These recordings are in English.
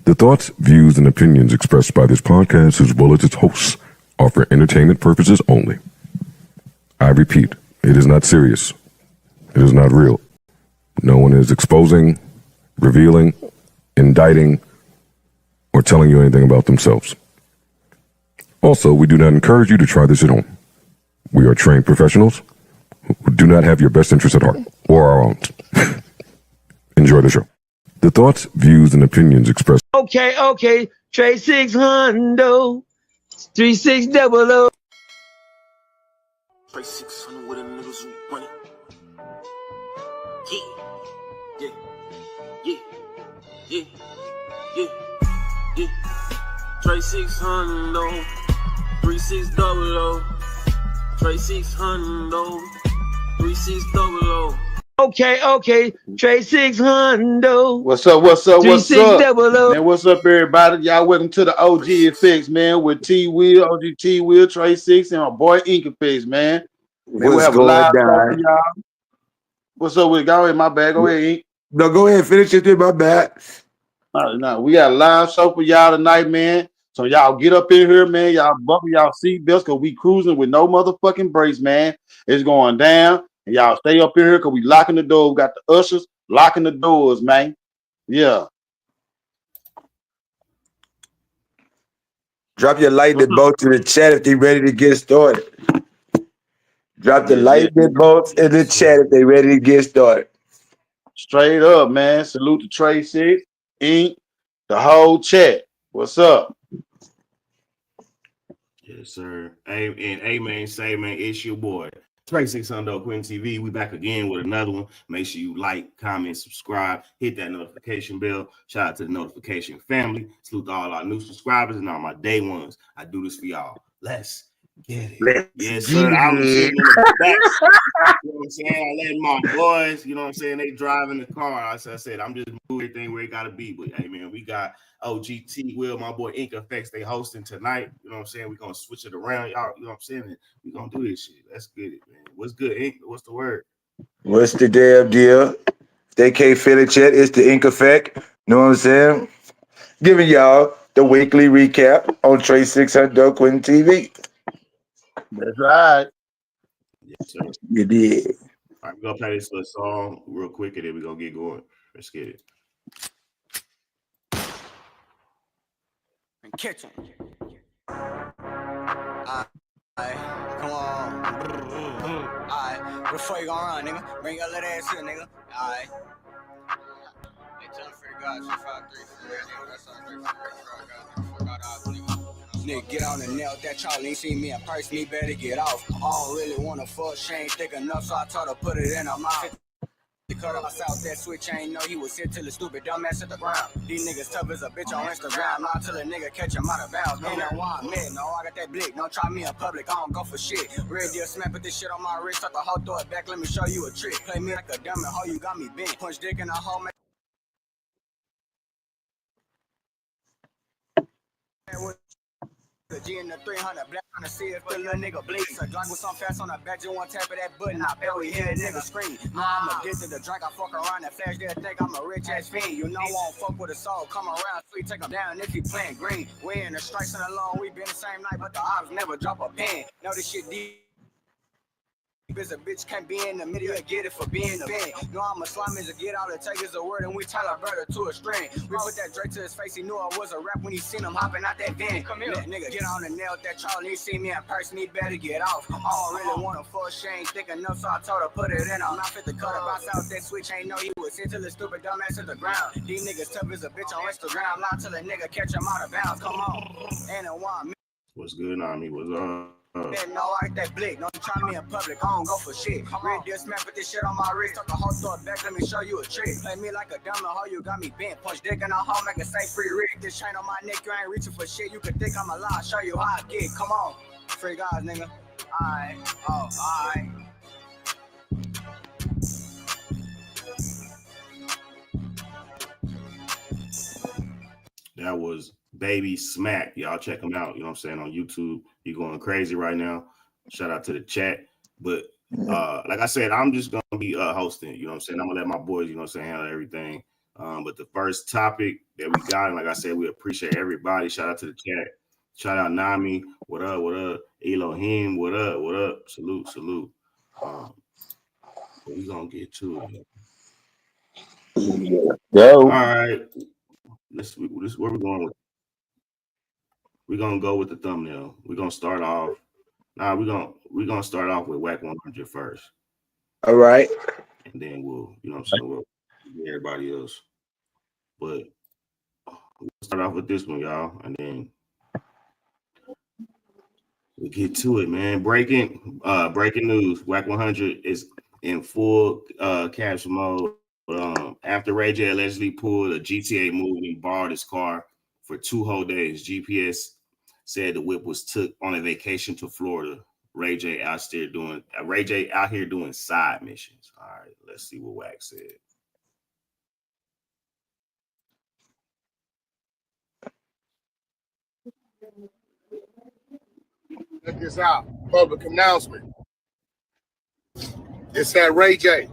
The thoughts, views, and opinions expressed by this podcast, as well as its hosts, are for entertainment purposes only. I repeat, it is not serious. It is not real. No one is exposing, revealing, indicting, or telling you anything about themselves. Also, we do not encourage you to try this at home. We are trained professionals who do not have your best interests at heart, or our own. Enjoy the show. The thoughts, views, and opinions expressed. Okay. Trey 600, 3600. Trey 600 with them niggas who run it. Yeah. Trey 600, 3600. Trey 600, 3600. Okay. Trey 600. What's up? 3600. Man, what's up, everybody? Y'all welcome to the OG Effects, man, with T Will, OG T Will, Trey 6, and my boy Ink Effects, man. We have a live show for y'all. What's up with it? Go ahead, my bad. Go ahead, Ink. No, go ahead, finish it, my bad. No, we got a live show for y'all tonight, man. So y'all get up in here, man. Y'all buckle y'all seatbelts, because we cruising with no motherfucking brakes, man. It's going down. And y'all stay up in here, because we locking the door. We got the ushers locking the doors, man. Yeah. Drop your lightning bolts in the chat if they ready to get started. Drop the lightning bolts in the chat if they ready to get started. Straight up, man. Salute to Trey 6, Ink, the whole chat. What's up? Yes, sir. Hey, man, say, man, it's your boy, Trey 600 Quinn TV. We back again with another one. Make sure you like, comment, subscribe, hit that notification bell. Shout out to the notification family. Salute to all our new subscribers and all my day ones. I do this for y'all. Let's get it. Yes, sir. I was sitting in the back. You know what I'm saying? I let my boys, you know what I'm saying, they driving the car. As I said, I'm just moving everything where it gotta be. But hey, man, we got OGT Will, my boy Ink Effects, they hosting tonight. You know what I'm saying? We're gonna switch it around, y'all. You know what I'm saying? We're gonna do this shit. Let's get it, man. What's good, Ink? What's the word? What's the damn deal? If they can't feel it yet, it's the Ink Effect. Know what I'm saying? Giving y'all the weekly recap on Trey 600 Quinn TV. That's right. Yes, sir. You did. All right, we're gonna play this little song real quick and then we're gonna get going. Let's get it. Catch him. Come on. Alright, before you gonna run, nigga, bring your little ass here, nigga. Alright. Hey, tell him free God, 253. That's all great. Fuck out all nigga. Nigga, get on the nail that y'all ain't seen me in person, he better get off. I don't really wanna fuck, she ain't thick enough, so I told her put it in her mouth. The cut up out that switch, I ain't know he was hit till the stupid dumbass at the ground. These niggas tough as a bitch on Instagram. Not till a nigga catch him out of bounds. Ain't that why I'm mad. No, I got that blick. Don't try me in public. I don't go for shit. Real deal smack, put this shit on my wrist. Start the hoe, throw it back. Let me show you a trick. Play me like a dumb hoe, you got me bent. Punch dick in a hole, man. The G in the 300, black on the see if the little nigga bleed. So Glock with some fast on the back, just one tap of that button. I bet we hear a nigga scream. Now I'm addicted to drink, I fuck around and flash, they'll think I'm a rich ass fiend. You know I won't fuck with a soul, come around, sweet, take him down if he playing green. We in the strikes and alone, we been the same night, but the odds never drop a pen. Know this shit deep. As a bitch can't be in the middle and get it for being a band. No, I'm a slime is a get out and take is a word and we tell our brother to a string. We put that Drake to his face, he knew I was a rap when he seen him hopping out that van. Come here, nigga, get on the nail that y'all need see me in person, he better get off. I don't really wanna fuck, she ain't thick enough, so I told her put it in her mouth at the cut up outside that switch, ain't know he was hit till the stupid dumbass at the ground. These niggas tough as a bitch on Instagram, not till a nigga catch him out of bounds. Come on, and it want me. What's good, Nami? What's up? No, I like that blick. Don't try me in public. I don't go for shit. Real deal smack, put this shit on my wrist. Talk the whole throw it back. Let me show you a trick. Play me like a dumb hoe. You got me bent. Punch dick in a hole. Make it say free rig. This chain on my neck. You ain't reaching for shit. You could think I'm a lie. Show you how I get. Come on. Free guys, nigga. Alright. Oh, alright. That was Baby Smack. Y'all check him out. You know what I'm saying? On YouTube. He going crazy right now. Shout out to the chat. But like I said, I'm just gonna be hosting. You know what I'm saying? I'm gonna let my boys, you know what I'm saying, handle everything. But the first topic that we got, and like I said, we appreciate everybody. Shout out to the chat. Shout out Nami. What up? What up? Elohim. What up? What up? Salute. Salute. We gonna get to it. Go. All right. This where we going with. We're gonna go with the thumbnail. We're gonna start off. We're gonna start off with Wack 100 first. All right. And then we'll, you know what I'm saying, we'll get everybody else. But we'll start off with this one, y'all, and then we'll get to it, man. Breaking news. Wack 100 is in full capture mode. After Ray J allegedly pulled a GTA move and borrowed his car for 2 whole days, GPS said the whip was took on a vacation to Florida. Ray J out here doing side missions. All right, let's see what Wack said. Check this out. Public announcement. It's that Ray J.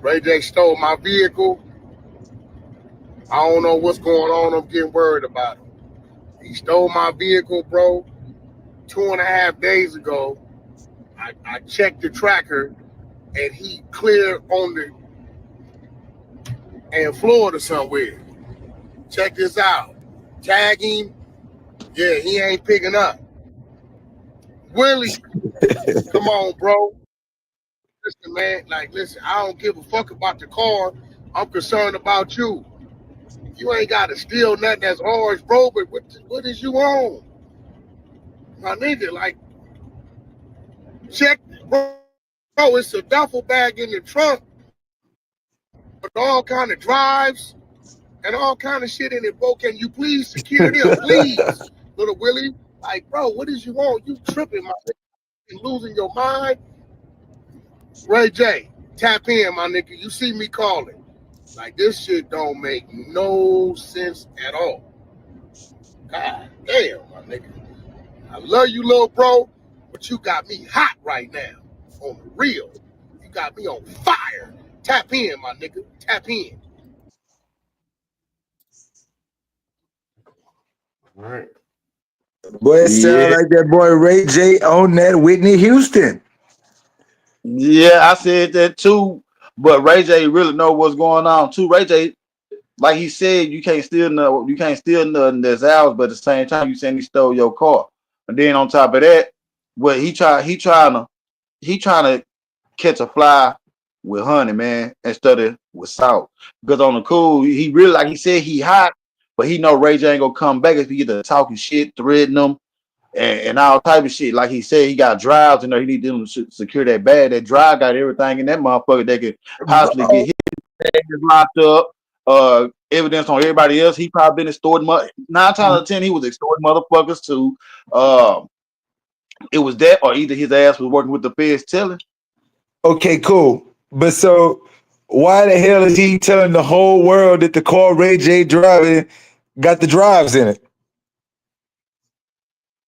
Ray J stole my vehicle. I don't know what's going on. I'm getting worried about him. He stole my vehicle, bro. 2.5 days ago, I checked the tracker, and he cleared in Florida somewhere. Check this out. Tag him. Yeah, he ain't picking up. Willie, come on, bro. Listen, man. Listen, I don't give a fuck about the car. I'm concerned about you. You ain't got to steal nothing that's ours, bro, but what is you on? My nigga, check, bro, it's a duffel bag in the trunk with all kind of drives and all kind of shit in it, bro. Can you please secure them, please? Little Willie, bro, what is you on? You tripping, my nigga. You losing your mind? Ray J, tap in, my nigga. You see me calling. This shit don't make no sense at all. God damn, my nigga. I love you, little bro, but you got me hot right now. On the real. You got me on fire. Tap in, my nigga. Tap in. All right. Boy, it sound like that boy Ray J on that Whitney Houston. Yeah, I said that too. But Ray J really know what's going on too. Ray J, like he said, you can't steal nothing that's ours, but at the same time, you saying he stole your car. And then on top of that, well, he trying to catch a fly with honey, man, instead of with salt. Because on the cool, he really, like he said, he hot, but he know Ray J ain't gonna come back if he get to talking shit, threatening them, and all type of shit. Like he said, he got drives in there. He need them to secure that bag. That drive got everything in that motherfucker that could possibly get hit, locked up. Evidence on everybody else. He probably been extorting. 9 times out of 10, he was extorting motherfuckers too. It was that, or either his ass was working with the feds telling. Okay, cool. But so why the hell is he telling the whole world that the car Ray J driving got the drives in it?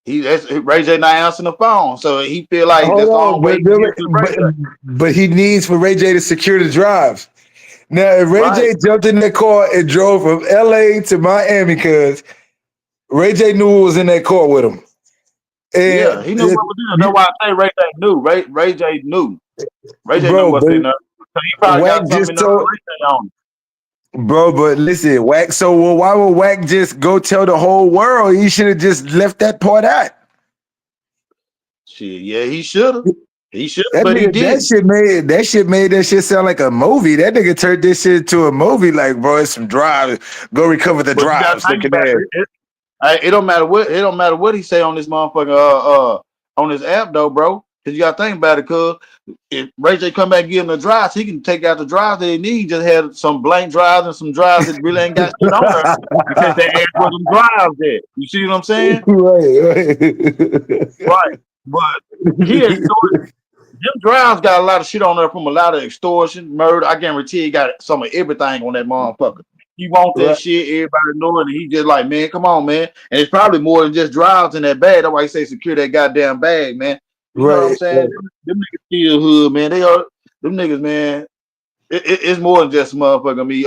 Ray J not answering the phone, so he feel like that's the only way. But he needs for Ray J to secure the drives. Now, if Ray J jumped in that car and drove from LA to Miami, because Ray J knew what was in that car with him. And yeah, he knew what was in it. That's why I say Ray J knew. Ray J knew. Ray J knew what's in there. So he probably Wack got something Ray J on. Bro, but listen, Wack. So why would Wack just go tell the whole world? He should have just left that part out. Shit, yeah, he should have. He should, but he did. That shit made that shit sound like a movie. That nigga turned this shit into a movie. Like, bro, it's some drives. Go recover the drives. It don't matter what he say on this motherfucker on this app though, bro. Cause you gotta think about it, cause if Ray J come back and give him the drives, he can take out the drives that he need. He just had some blank drives and some drives that really ain't got shit on there because they asked for some drives there. You see what I'm saying? Right. But he extorted. Them drives got a lot of shit on there from a lot of extortion, murder. I guarantee he got some of everything on that motherfucker. He want that shit, everybody know it, and he just like, man, come on, man. And it's probably more than just drives in that bag. That's why he say secure that goddamn bag, man. You know what I'm saying? Them niggas still hood, man. They are them niggas, man. It's more than just motherfucking me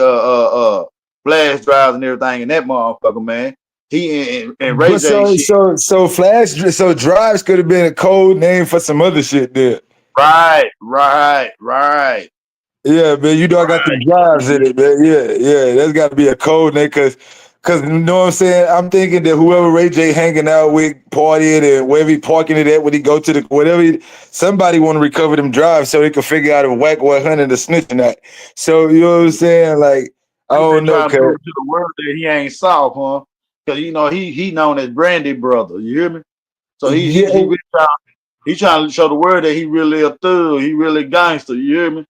flash drives and everything in that motherfucker, man. He and Ray But J shit. so drives could have been a code name for some other shit there. Right. Yeah, man, you know I got them drives in it, man. Yeah, that's got to be a code name, cause you know what I'm saying. I'm thinking that whoever Ray J hanging out with, partying, and wherever he parking it at when he go to the whatever, somebody want to recover them drives so they can figure out if Wack 100 the snitch or not. So you know what I'm saying? Like I don't know, trying to prove to the world that he ain't soft, huh? Because you know he known as Brandy brother. You hear me? So he really trying to show the world that he really a thug. He really gangster. You hear me?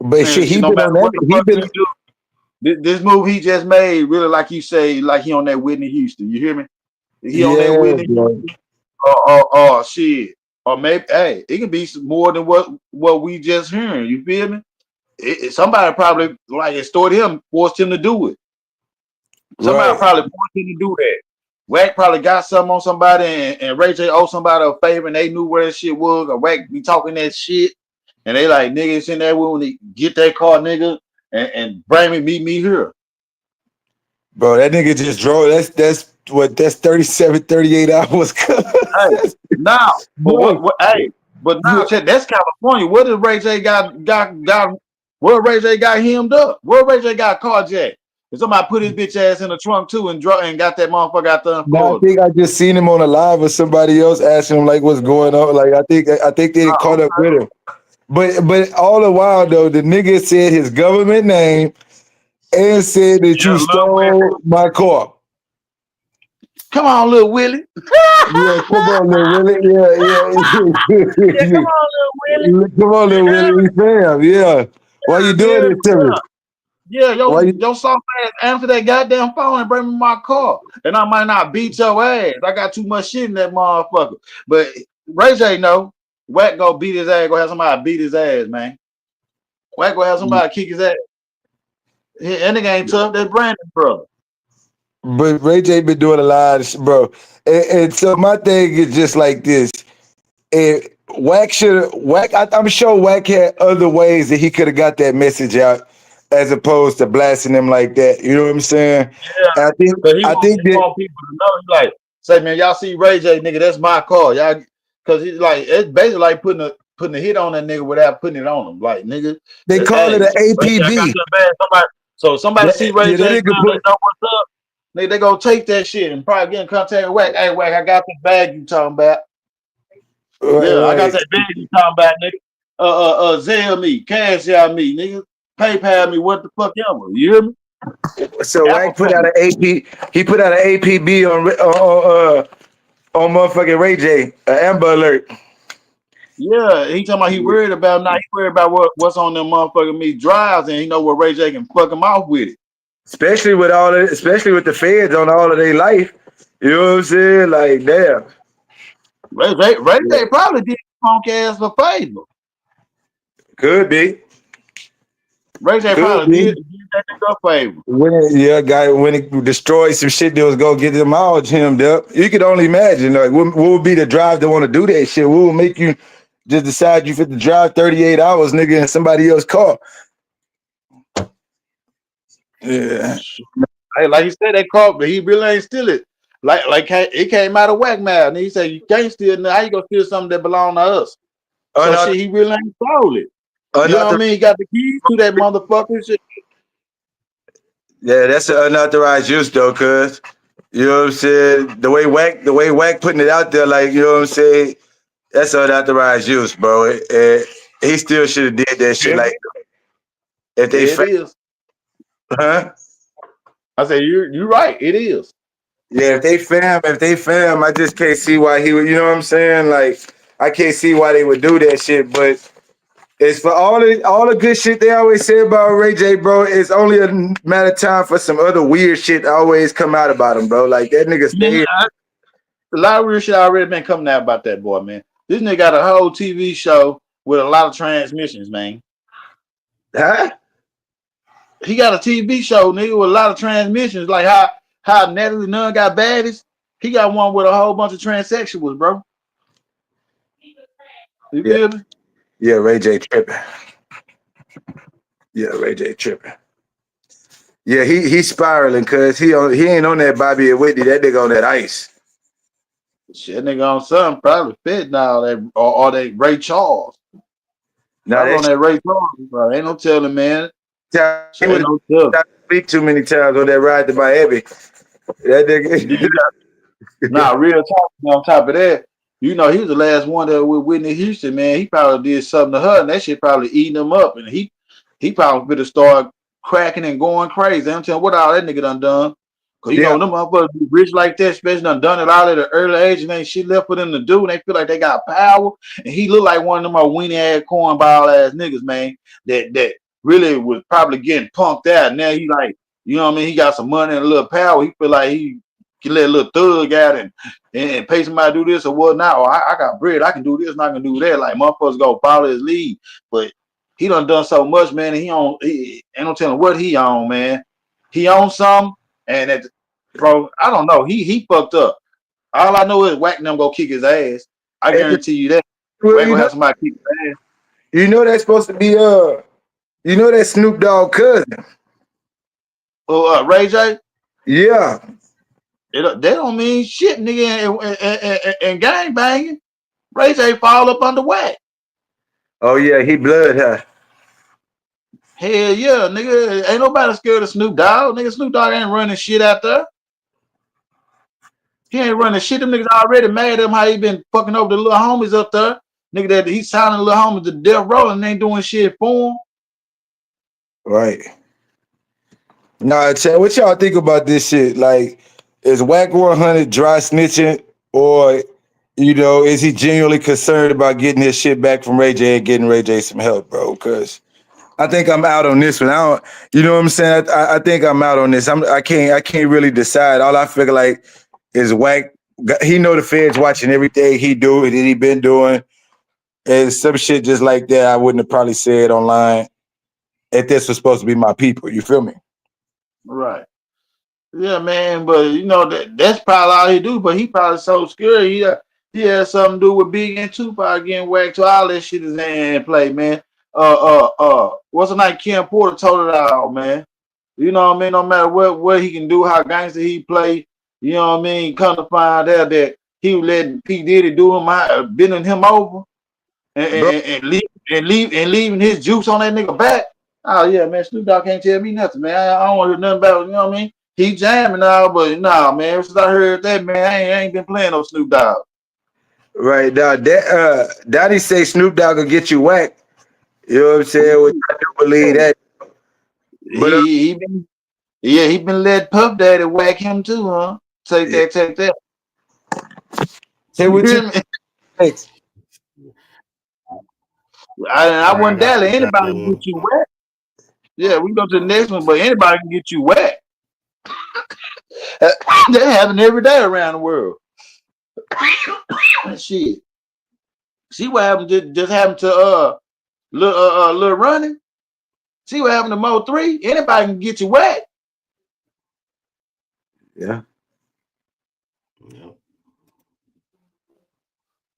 But shit, he no been matter on what that. the He fuck been. he do, this move he just made, really like you say, like he on that Whitney Houston. You hear me? He on that Whitney Houston. Or shit. Or maybe, hey, it can be more than what we just hearing. You feel me? Somebody probably like extorted him, forced him to do it. Somebody probably forced him to do that. Wack probably got something on somebody, and Ray J owed somebody a favor, and they knew where that shit was. Or Wack be talking that shit, and they like, nigga, it's in that when they get that car, nigga, and bring me, meet me here. Bro, that nigga just drove. That's 37, 38 hours. Hey, now, but now, check, that's California. What did Ray J got? Where Ray J got hemmed up? Where Ray J got carjacked? And somebody put his bitch ass in the trunk too and got that motherfucker out there. No, I think I just seen him on a live with somebody else asking him like what's going on. Like I think they caught up with him. But all the while though, the nigga said his government name and said that you stole my car. Come on, little Willie. Yeah, come on, little Willie. Yeah. Come on, little Willie. Come on, little Willie. Fam, yeah. Why you doing this to me? Yeah, your soft ass answer that goddamn phone and bring me my car. And I might not beat your ass. I got too much shit in that motherfucker. But Ray J know Wack go beat his ass, go have somebody beat his ass, man. Wack go have somebody kick his ass. And nigga ain't tough, that's Brandon, brother. But Ray J been doing a lot of shit, bro. And so my thing is just like this. I'm sure Wack had other ways that he could have got that message out as opposed to blasting them like that. You know what I'm saying? Yeah. I think he want people to know. He's like, say, man, y'all see Ray J, nigga, that's my car. Y'all, because he's like, it's basically like putting a hit on that nigga without putting it on him. Like, nigga. They call it an APB. Somebody see Ray J, they know what's up. Nigga, they gonna take that shit and probably get in contact with Wack. Hey, Wack, I got this bag you talking about. I got that bag you talking about, nigga. Zelle me, cash out me, nigga. PayPal me, what the fuck ever. You hear me? So Wack put out an AP. He put out an APB on motherfucking Ray J, an Amber Alert. Yeah, he talking about he worried about what's on them motherfucking me drives, and he know what Ray J can fuck him off with it. Especially with the feds on all of their life. You know what I'm saying? Like, damn. Ray J probably did punk ass for favor. Could be. Ray J probably did that nigga a favor. When he destroyed some shit that was gonna get them all hemmed up. You could only imagine, like, what would be the drive to want to do that shit? What would make you just decide you fit to drive 38 hours, nigga, in somebody else's car? Yeah. Hey, like you said, that car, but he really ain't steal it. Like it came out of Wack mouth, and he said you can't steal. How you gonna steal something that belong to us? So he really ain't stole it. You know what I mean? He got the keys to that motherfucker shit. Yeah, that's an unauthorized use though, cuz you know what I'm saying? The way Wack putting it out there, like, you know what I'm saying? That's unauthorized use, bro. He still should have did that shit. Like, if they is. Huh? I said you're right. It is. Yeah, if they fam, I just can't see why he would. You know what I'm saying? Like, I can't see why they would do that shit. But it's for all the good shit they always say about Ray J, bro. It's only a matter of time for some other weird shit to always come out about him, bro. Like, that nigga stayed. A lot of weird shit already been coming out about that boy, man. This nigga got a whole TV show with a lot of transmissions, man. Huh? He got a TV show, nigga, with a lot of transmissions. Like how Natalie Nunn got baddies. He got one with a whole bunch of transsexuals, bro. You feel me? Yeah, Ray J tripping. Yeah, Ray J tripping. Yeah, he's spiraling because he ain't on that Bobby and Whitney. That nigga on that ice. Shit, nigga on something probably fit now. That or that Ray Charles. Now I on that Ray Charles, bro. Ain't no telling, man. he Ain't would no telling. speak too many times on that ride to Miami. That nigga. Nah, real talk. On top of that, you know, he was the last one that with Whitney Houston, man. He probably did something to her, and that shit probably eating him up. And he probably better start cracking and going crazy. I'm telling you what all that nigga done. Cause you know, them motherfuckers be rich like that, especially done it all at an early age, and ain't shit left for them to do, and they feel like they got power. And he look like one of them weenie ass cornball ass niggas, man. That really was probably getting punked out. Now he like, you know what I mean? He got some money and a little power. He feel like he can let a little thug out and pay somebody to do this or whatnot. Or I got bread, I can do this and I can do that. Like motherfuckers go follow his lead. But he done so much, man, and he ain't no telling what he on, man. He on something, and that, bro, I don't know. He fucked up. All I know is Wack them go kick his ass. I guarantee you that. Well, Wack gonna have somebody kick his ass. You know that's supposed to be you know that Snoop Dogg cousin. Oh, Ray J? Yeah. That don't mean shit, nigga, and gang banging. Ray J fall up under Wack. Oh yeah, he blood, huh? Hell yeah, nigga. Ain't nobody scared of Snoop Dogg. Nigga, Snoop Dogg ain't running shit out there. He ain't running shit. Them niggas already mad at him how he been fucking over the little homies up there. Nigga, that he's signing little homies to death row and ain't doing shit for him. Right. Nah, Chad, what y'all think about this shit? Like, is Wack 100 dry snitching, or you know, is he genuinely concerned about getting his shit back from Ray J and getting Ray J some help, bro? Because I think I'm out on this one. I don't, you know what I'm saying? I think I'm out on this. I can't really decide. All I figure like is Wack. He know the feds watching everything he do and he been doing, and some shit just like that. I wouldn't have probably said online if this was supposed to be my people. You feel me? Right. Yeah, man, but you know that's probably all he do. But he probably so scared. He had something to do with Big and Tupac getting whacked. So all that shit is in play, man. What's the name? Kim Porter told it all, man. You know what I mean? No matter what he can do, how gangster he play, you know what I mean? Come to find out that he was letting P Diddy do him, bending him over and leaving his juice on that nigga back. Oh yeah, man. Snoop Dogg can't tell me nothing, man. I don't want to hear nothing about it, you know what I mean? He jamming all, but nah, man. Since I heard that, man, I ain't been playing no Snoop Dogg. Right now, Daddy say Snoop Dogg will get you whacked. You know what I'm saying? Which I do believe that. But he been let Puff Daddy whack him too, huh? Take that. Say what you think. I wouldn't dare let anybody can get you wet. Yeah, we go to the next one, but anybody can get you wet. That happen every day around the world. Shit. See what happened? Just happened to Lil Running. See what happened to Mo 3? Anybody can get you wet. Yeah. Yep.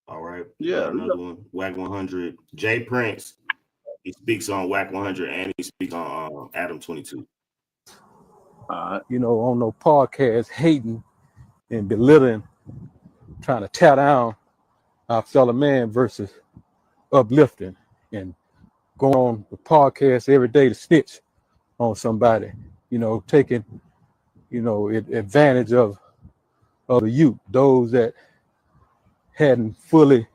All right. Yeah. Another one. Wack 100. Jay Prince. He speaks on Wack 100 and he speaks on Adam 22. You know, on no podcast hating and belittling, trying to tear down our fellow man versus uplifting and going on the podcast every day to snitch on somebody, you know, taking, you know, advantage of the youth, those that hadn't fully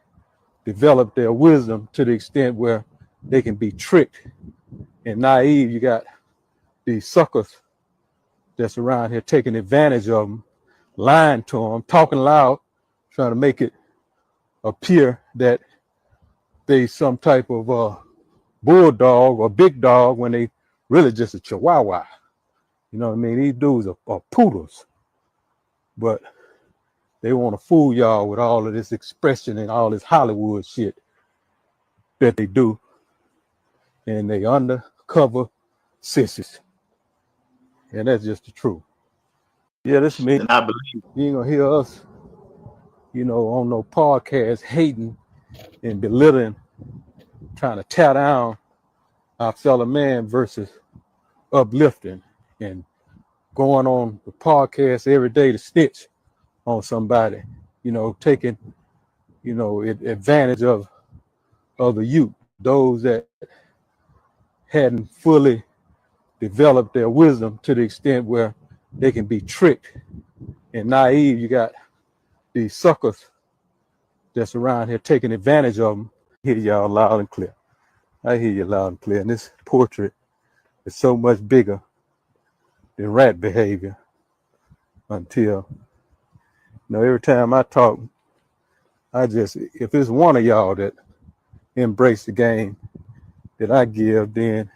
developed their wisdom to the extent where they can be tricked and naive. You got these suckers that's around here taking advantage of them, lying to them, talking loud, trying to make it appear that they some type of bulldog or big dog when they really just a chihuahua. You know what I mean? These dudes are poodles, but they want to fool y'all with all of this expression and all this Hollywood shit that they do. And they undercover sissies. And that's just the truth. Yeah, this me. And I believe you ain't gonna hear us, you know, on no podcast hating and belittling, trying to tear down our fellow man versus uplifting and going on the podcast every day to snitch on somebody, taking, advantage of the youth, those that hadn't fully developed their wisdom to the extent where they can be tricked and naive. You got these suckers that's around here taking advantage of them. I hear y'all loud and clear. I hear you loud and clear. And this portrait is so much bigger than rat behavior until, every time I talk, if it's one of y'all that embrace the game that I give, then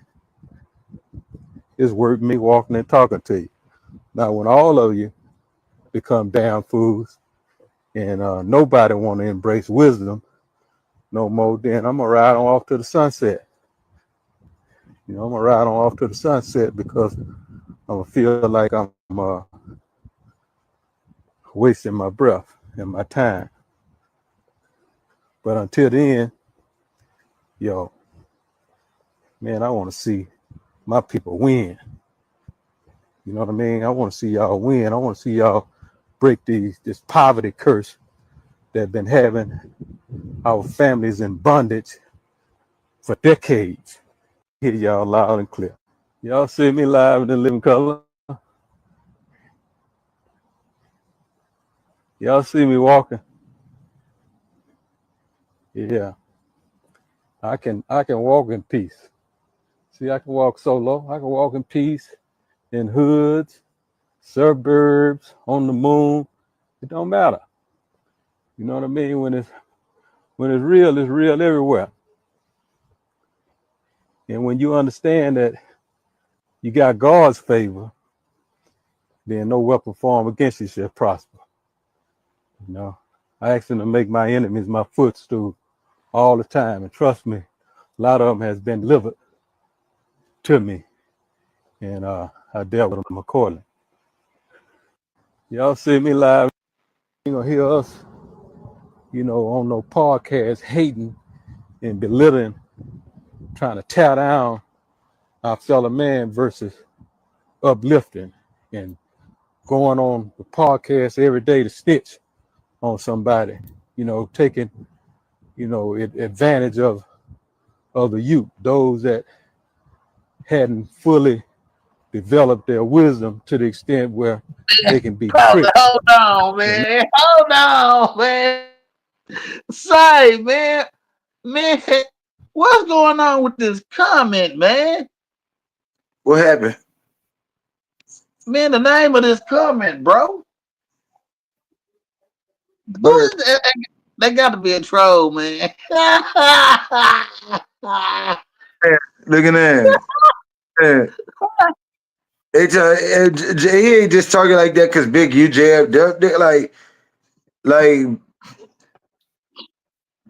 it's worth me walking and talking to you. Now, when all of you become damn fools and nobody want to embrace wisdom no more, then I'm gonna ride on off to the sunset. I'm gonna ride on off to the sunset because I'm gonna feel like I'm wasting my breath and my time. But until then, man, I want to see my people win. You know what I mean? I want to see y'all win. I want to see y'all break this poverty curse that been having our families in bondage for decades. Hear y'all loud and clear. Y'all see me live in the living color? Y'all see me walking? Yeah. I can walk in peace. See, I can walk solo. I can walk in peace in hoods, suburbs, on the moon. It don't matter. You know what I mean? When it's real everywhere. And when you understand that you got God's favor, then no weapon formed against you shall prosper. I ask him to make my enemies my footstool all the time. And trust me, a lot of them has been delivered to me. And I dealt with them accordingly. Y'all see me live. You gonna hear us, on no podcast hating and belittling, trying to tear down our fellow man versus uplifting and going on the podcast every day to snitch on somebody, taking, advantage of the youth, those that hadn't fully developed their wisdom to the extent where they can be tricked. Hold on, man. Say, man, what's going on with this comment, man? What happened? Man, the name of this comment, bro. Who is that? They got to be a troll, man. Look at that. He ain't just talking like that because Big U jabbed up. Like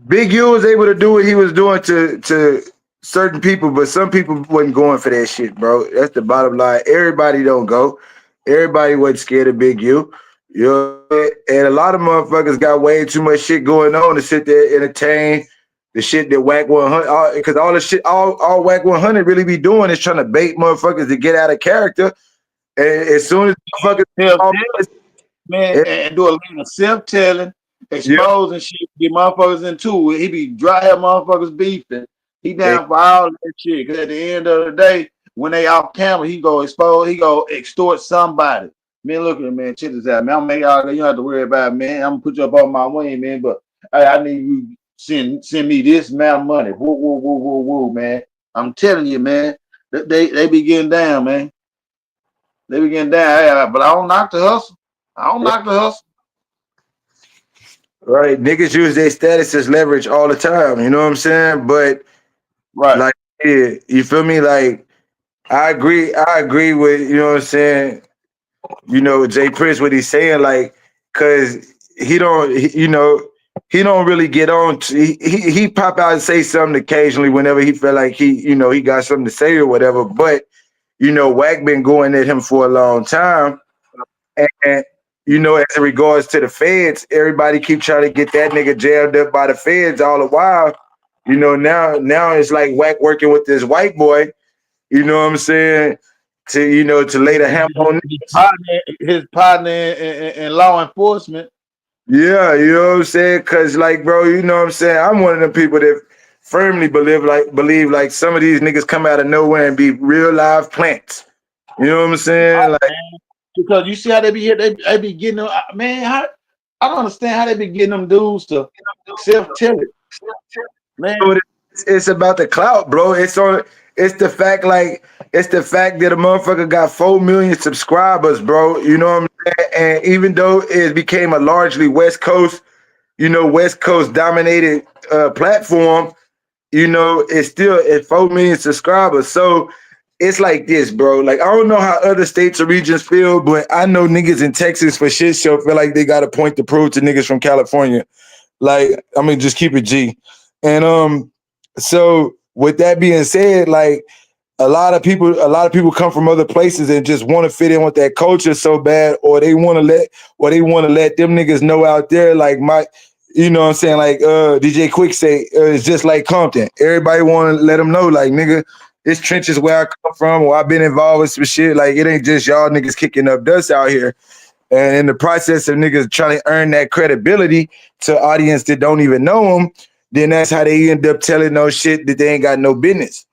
Big U was able to do what he was doing to certain people, but some people wasn't going for that shit, bro. That's the bottom line. Everybody don't go. Everybody wasn't scared of Big U. And a lot of motherfuckers got way too much shit going on to sit there and entertain the shit that Wack 100, because all the shit, all Wack 100 really be doing is trying to bait motherfuckers to get out of character. And as soon as motherfuckers and do a lot of self-telling, exposing shit, get motherfuckers into it. He be dry motherfuckers beefing. He down for all that shit. Because at the end of the day, when they off camera, he go extort somebody. Man, look at him, man. Check this out, man. I'm make all that. You don't have to worry about it, man. I'm gonna put you up on my wing, man. But I need you send me this amount of money. Whoa, man. I'm telling you, man. They be getting down, man. They be getting down. But I don't knock the hustle. Right. Niggas use their status as leverage all the time. You know what I'm saying? But like, yeah, you feel me? Like, I agree with, you know what I'm saying? Jay Prince, what he's saying, like, cause he don't really get on. He pop out and say something occasionally whenever he feel like he got something to say or whatever. But, Wack been going at him for a long time. And as in regards to the feds, everybody keep trying to get that nigga jailed up by the feds all the while. You know, now it's like Wack working with this white boy. You know what I'm saying? To lay the hammer on his partner in law enforcement. Yeah, you know what I'm saying? Cause like, bro, you know what I'm saying? I'm one of the people that firmly believe like some of these niggas come out of nowhere and be real live plants. You know what I'm saying? Like, because you see how they be here, they be getting them, man. I don't understand how they be getting them dudes to self-tell it. Man, it's about the clout, bro. It's the fact that a motherfucker got 4 million subscribers, bro. You know what I'm saying? And even though it became a largely West Coast dominated platform, you know, it's still at 4 million subscribers. So it's like this, bro. Like, I don't know how other states or regions feel, but I know niggas in Texas for shit show feel like they got a point to prove to niggas from California. Like, I mean, just keep it G. And so with that being said, like a lot of people come from other places and just want to fit in with that culture so bad, or they want to let them niggas know out there, like you know what I'm saying? Like DJ Quick say, it's just like Compton. Everybody want to let them know, like, nigga, this trench is where I come from, or I've been involved with some shit. Like, it ain't just y'all niggas kicking up dust out here. And in the process of niggas trying to earn that credibility to an audience that don't even know them, then that's how they end up telling no shit that they ain't got no business.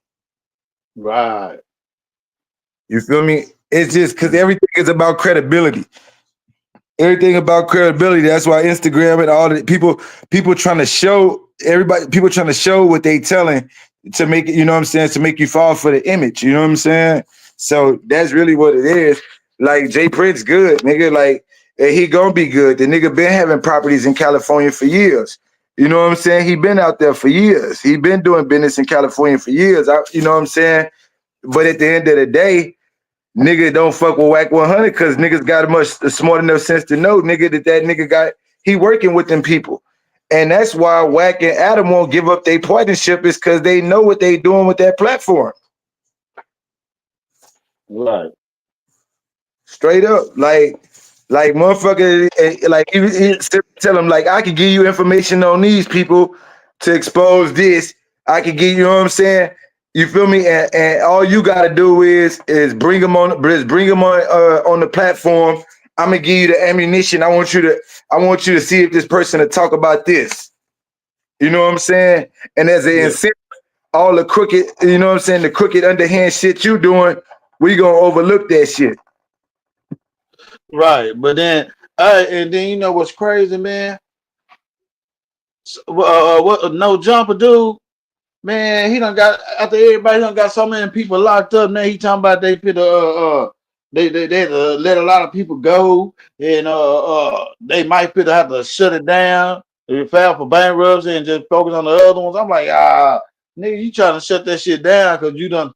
Right. You feel me? It's just because everything is about credibility. Everything about credibility. That's why Instagram and all the people trying to show what they telling to make it, you know what I'm saying, to make you fall for the image. You know what I'm saying? So that's really what it is. Like, Jay Prince good, nigga. Like, he gonna be good. The nigga been having properties in California for years. You know what I'm saying? He been out there for years. He been doing business in California for years. You know what I'm saying? But at the end of the day, nigga don't fuck with Wack 100 because niggas got much smart enough sense to know, nigga, that nigga he working with them people. And that's why Wack and Adam won't give up their partnership, is because they know what they doing with that platform. Right. Straight up. Like motherfucker, like he tell him, like, I could give you information on these people to expose this. I could give you know what I'm saying? You feel me? And all you gotta do is bring them on the platform. I'm gonna give you the ammunition. I want you to see if this person to talk about this. You know what I'm saying? And as an incentive, all the crooked, you know what I'm saying, the crooked underhand shit you doing, we gonna overlook that shit. Right, but then, and then you know what's crazy, man? What no jumper dude, man? He done got after everybody done got so many people locked up. Now he talking about they let a lot of people go, and they might have to shut it down. They file for bankruptcy and just focus on the other ones. I'm like, nigga, you trying to shut that shit down because you done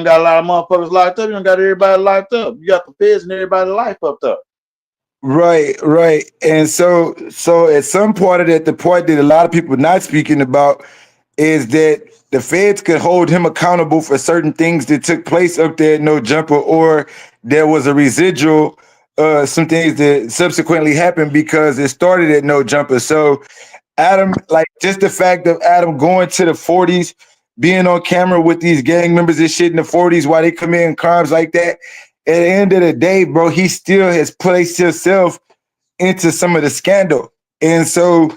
got a lot of motherfuckers locked up. You done got everybody locked up. You got the feds and everybody's life up there. Right. And so at some part of that, the point that a lot of people not speaking about is that the feds could hold him accountable for certain things that took place up there at No Jumper, or there was a residual, some things that subsequently happened because it started at No Jumper. So Adam, like, just the fact of Adam going to the 40s, being on camera with these gang members and shit in the 40s while they commit crimes like that, at the end of the day, bro, he still has placed himself into some of the scandal. And so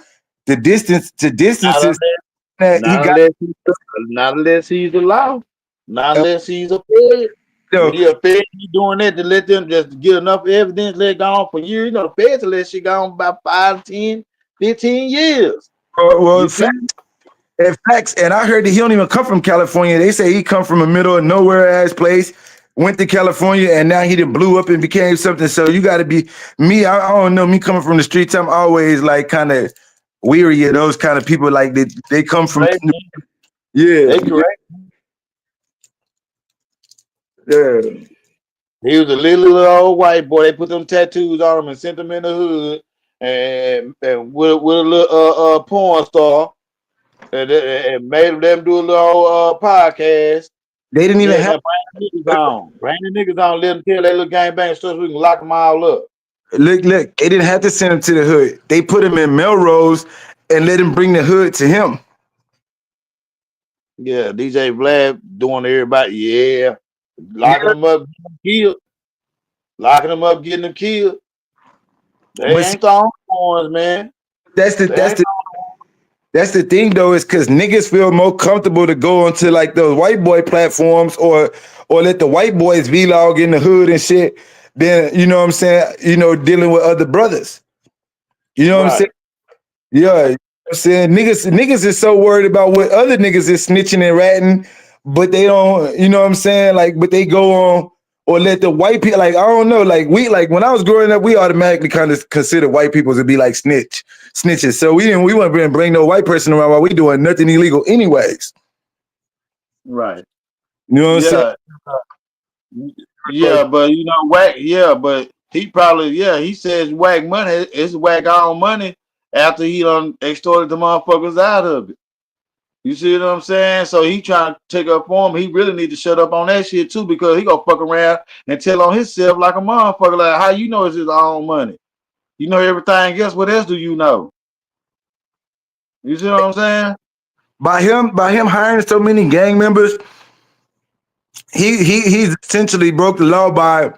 the distance is that not unless he's the law, not unless he's a fed. When he a fed, he doing that to let them just get enough evidence, let it go on for years. You know, the feds will let shit go on about 5, 10, 15 years. Well, facts. And I heard that he don't even come from California. They say he come from a middle of nowhere ass place, went to California, and now he done blew up and became something. So you got to be me. I don't know. Me coming from the streets, I'm always like kind of weary of those kind of people. Like they come from. They correct. Yeah. He was a little old white boy. They put them tattoos on him and sent him in the hood, and with a little porn star, and made them do a little podcast. They didn't even have bring the niggas on, let them tell their little gangbang stuff so we can lock them all up. Look, they didn't have to send him to the hood. They put him in Melrose and let him bring the hood to him. Yeah, DJ Vlad doing everybody. Yeah, locking them up, getting them killed. Locking them up, getting them killed. They But see, ain't the only ones, man. that's the They that's ain't. the that's the thing though, is because niggas feel more comfortable to go onto like those white boy platforms or let the white boys vlog in the hood and shit than, you know what I'm saying, dealing with other brothers. You know what I'm saying? Right. Yeah, you know what I'm saying, niggas is so worried about what other niggas is snitching and ratting, but they don't, you know what I'm saying? Like, but they go on or let the white people, like, I don't know, like when I was growing up, we automatically kind of considered white people to be like snitches. So we wouldn't bring no white person around while we doing nothing illegal anyways. Right. You know what I'm saying? Yeah, but Wack. Yeah, but he probably he says Wack money. It's Wack own money after he done extorted the motherfuckers out of it. You see what I'm saying? So he trying to take up for him. He really need to shut up on that shit too, because he gonna fuck around and tell on himself like a motherfucker. Like, how you know it's his own money? You know everything else. What else do you know? You see what I'm saying? By him hiring so many gang members, he's essentially broke the law by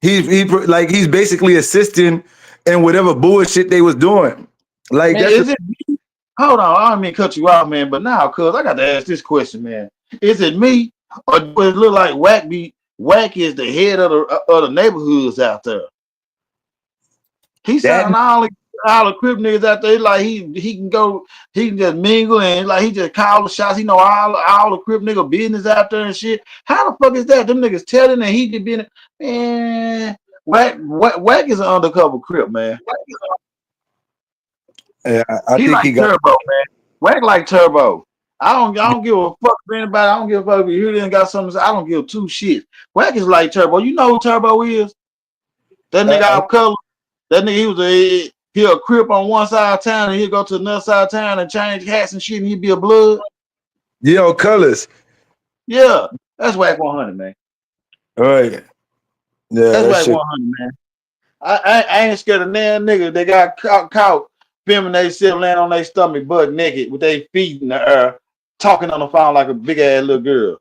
he's basically assisting in whatever bullshit they was doing. Like Man, is it? Hold on, I don't mean to cut you off, man. But now, cuz I got to ask this question, man. Is it me, or does it look like Wack is the head of the neighborhoods out there? He sounding all the crip niggas out there like he can go, he can just mingle and like he just call the shots. He know all the crip nigga business out there and shit. How the fuck is that? Them niggas telling and he just been, man. Wack is an undercover crip, man. Yeah, I He think like he got Turbo, man. Wack like Turbo. I don't give a fuck for anybody. I don't give a fuck if you didn't got something to say. I don't give two shits. Wack is like Turbo. You know who Turbo is? That nigga out color. That nigga, he a crip on one side of town and he'll go to another side of town and change hats and shit and he'd be a blood. Yo, colors. Yeah, that's Wack 100, man. All right. Yeah, That's Wack shit. 100, man. I ain't scared of damn nigga. They got caught filming themselves laying on their stomach butt naked with their feet in the air, talking on the phone like a big ass little girl.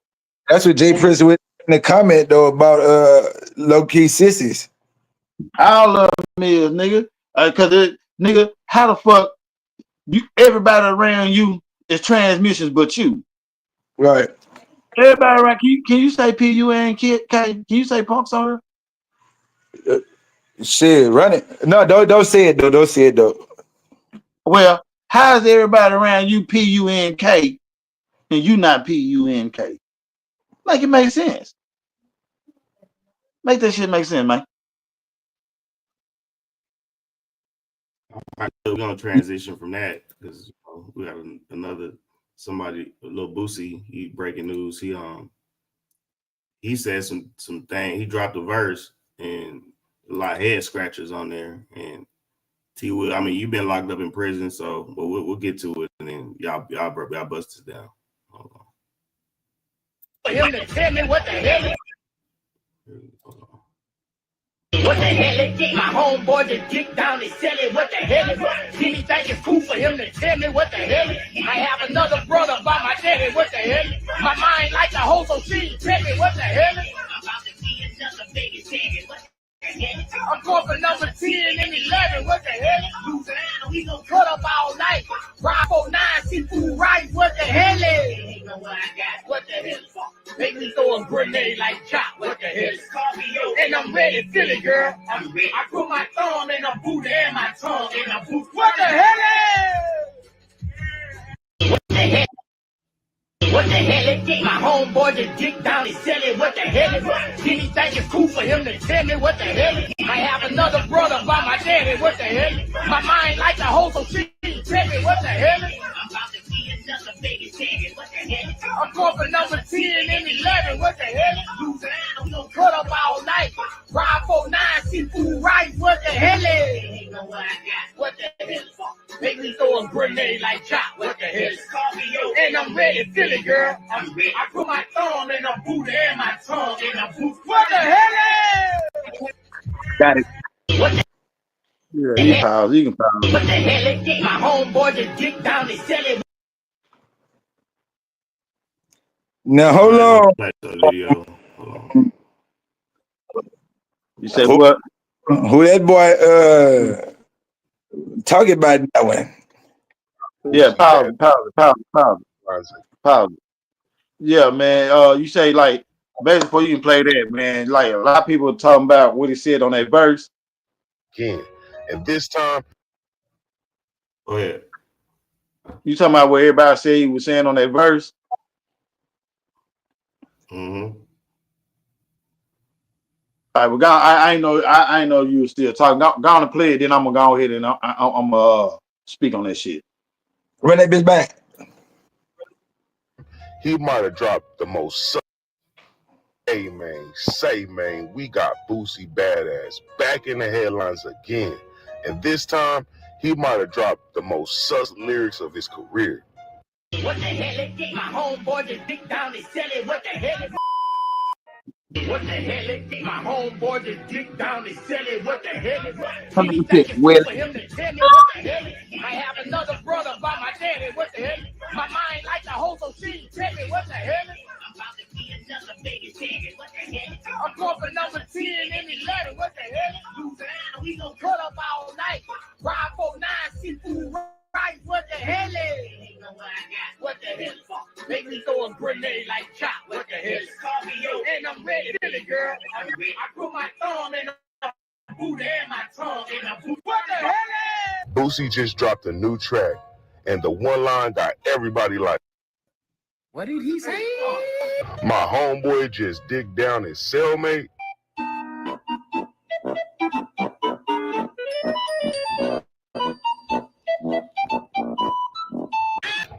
That's what Jay Prince with in the comment though about low key sissies. All of them is nigga, nigga, how the fuck everybody around you is transmissions but you? Right. Everybody around, can you say PUN kid? Can you say punks on her? Shit, run it. No, don't say it though. Don't say it though. Well, how is everybody around you PUNK and you not PUNK? Make it make sense. Make that shit make sense, man. We're gonna transition from that because we got another somebody, a little Boosie. He breaking news. He said some thing. He dropped a verse and a lot of head scratchers on there. And T Will, I mean, you've been locked up in prison, so but we'll get to it and then y'all bust this down. Hold on. For him to tell me what the hell is. What the hell is it? My homeboy just dick down and tell it what the hell is it? See me think it's cool for him to tell me what the hell is it? I have another brother by my daddy, what the hell is it? My mind like a hoe, so she tell me what the hell is it? I'm going for number 10 and 11, what the hell? We gon' cut up all night. Ride 49, seafood rice, what the hell is? What the hell? Make me throw a grenade like Chop, what the hell? And I'm ready, feel it, girl. I put my thumb in a boot and my tongue in a boot. What the hell is? What the hell? What the hell is it? My homeboy just dick down and tell it what the hell is it? See me think it's cool for him to tell me what the hell is it? I have another brother by my daddy, what the hell is it? My mind like a hoe, so she tell me what the hell is it? I'm going for number 10 and 11, what the hell? We gon' cut up all night. Ride 49, seafood rice, what the hell is? What the hell? Make me throw a grenade like Chop, what the hell? And I'm ready, feel it, girl. I put my thumb in a boot and my tongue in a boot. What the hell is? Got it. What the Yeah, you can pause. What the hell is it? My homeboy just dick down and tell it. Now hold on. Play the video. Hold on. You say what? Who that boy talking about that one? Yeah, pause. Yeah, man. You say like basically before you can play that, man. Like a lot of people talking about what he said on that verse. Again, and this time, Go ahead. You talking about what everybody said he was saying on that verse? Mm-hmm. All right, well, I ain't know you were still talking. Go on and play it, then I'm gonna go ahead and I'm speak on that shit. Run that bitch back. he might have dropped the most. Hey man, we got Boosie Badazz back in the headlines again, and this time he might have dropped the most sus lyrics of his career. What the hell is it? My homeboy just dick down his celly. What the hell is it? What the hell is it? My homeboy just dick down his celly. What the hell is it? 100% with For him to tell me what the hell is it? I have another brother by my daddy. What the hell is it? My mind like the whole so she tell me what the hell is it? I'm about to be another baby daddy. What the hell is it? I'm going for number 10 and 11. What the hell is it? Louisiana, we gon' cut up all night. Ride 49, seafood right. What the hell is it? What the hell? Make me throw a grenade like chop. What the hell? Call me yo, and I'm ready, Billy girl. I put my thumb in the booty and my tongue in the boot. What the hell is? Boosie just dropped a new track, and the one line got everybody like, What did he say? my homeboy just digged down his cellmate.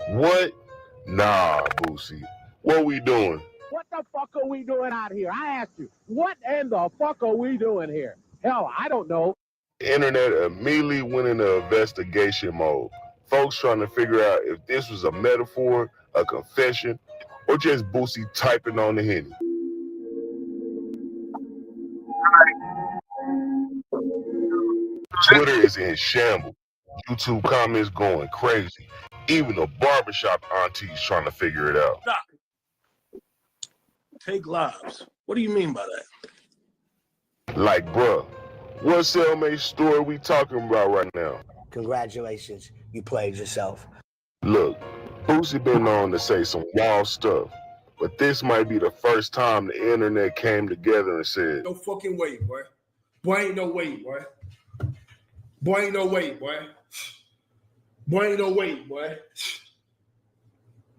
What? Nah, Boosie. What we doing? What the fuck are we doing out here? I asked you, what in the fuck are we doing here? Hell, I don't know. The internet immediately went into investigation mode. Folks trying to figure out if this was a metaphor, a confession, or just Boosie typing on the Henny. Twitter is in shambles. YouTube comments going crazy. Even the barbershop aunties trying to figure it out. Stop. Take lives. What do you mean by that? Like, bruh, what cellmate story we talking about right now? Congratulations, you played yourself. Look, Boosie been known to say some wild stuff, but this might be the first time the internet came together and said, No fucking way, boy. Boy, ain't no way, boy. Boy, ain't no way, boy. Boy, ain't no way, boy.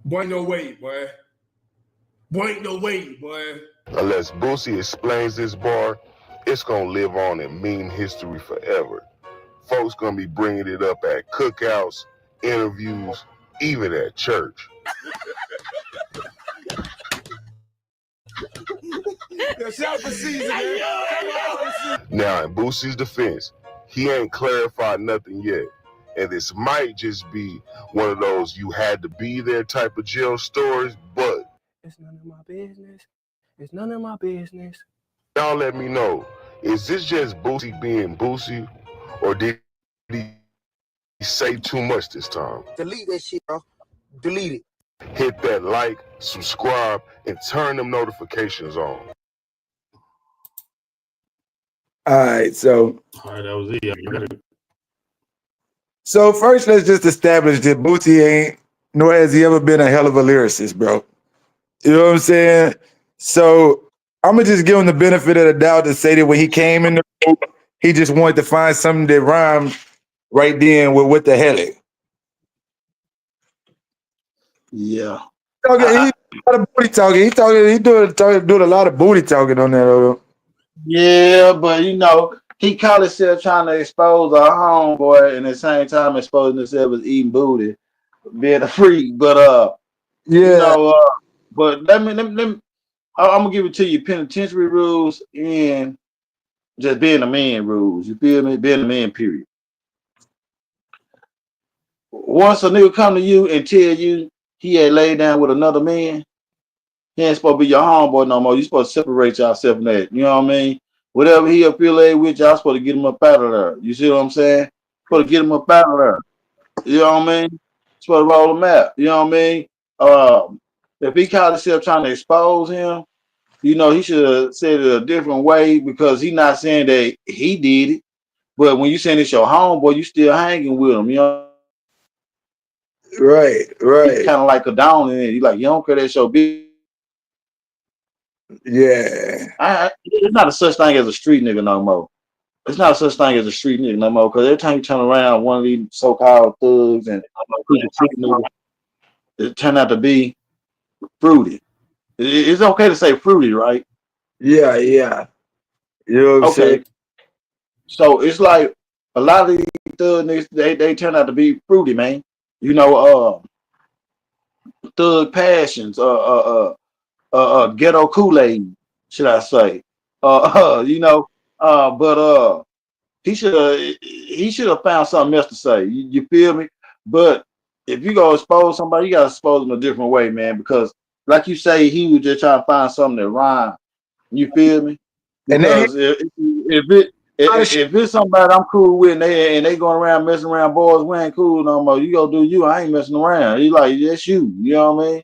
Boy, ain't no way, boy. Boy, ain't no way, boy. unless Boosie explains this bar, it's gonna live on in meme history forever. Folks gonna be bringing it up at cookouts, interviews, even at church. Now, in Boosie's defense, he ain't clarified nothing yet. And this might just be one of those you had to be there type of jail stories, but It's none of my business. It's none of my business. y'all let me know, is this just Boosie being Boosie, or did he say too much this time? Delete that shit, bro. Delete it. Hit that like, subscribe, and turn them notifications on. All right, so All right, that was it. Yeah. so first let's just establish that Boosie ain't, nor has he ever been a hell of a lyricist, bro. You know what I'm saying? So I'm gonna just give him the benefit of the doubt to say that when he came in the room, he just wanted to find something that rhymed right then with what the hell it. Yeah. He a lot of booty talking. He doing a lot of booty talking on that. Yeah, but you know, he caught himself trying to expose our homeboy and at the same time exposing himself as eating booty, being a freak. But yeah, you know, but let me I'm gonna give it to you penitentiary rules and just being a man rules. You feel me? Being a man, period. Once a nigga come to you and tell you he had laid down with another man, he ain't supposed to be your homeboy no more. You supposed to separate yourself from that. You know what I mean? Whatever he affiliated with, y'all supposed to get him up out of there. You see what I'm saying? Supposed to get him up out of there. You know what I mean? Supposed to roll him out. You know what I mean? If he caught himself trying to expose him, you know, he should have said it a different way because he's not saying that he did it. But when you saying it's your homeboy, you still hanging with him. You know, Right, he right. kind of like a down in it. He like, you don't care, that's your bitch. Yeah. It's not a such thing as a street nigga no more. It's not a such thing as a street nigga no more. Because every time you turn around, one of these so-called thugs and people treating niggas, it turned out to be fruity. It's okay to say fruity, right? Yeah, yeah. You know what I'm saying? Okay. So it's like a lot of these thug niggas, they turn out to be fruity, man. You know, thug passions, ghetto Kool-Aid, should I say? You know, but he should have found something else to say. You feel me? But if you go expose somebody, you gotta expose them a different way, man. Because like you say, he was just trying to find something that rhyme. You feel me? And then Because if it's somebody I'm cool with and they going around messing around boys, we ain't cool no more. You go do you. I ain't messing around. He like, that's you. You know what I mean?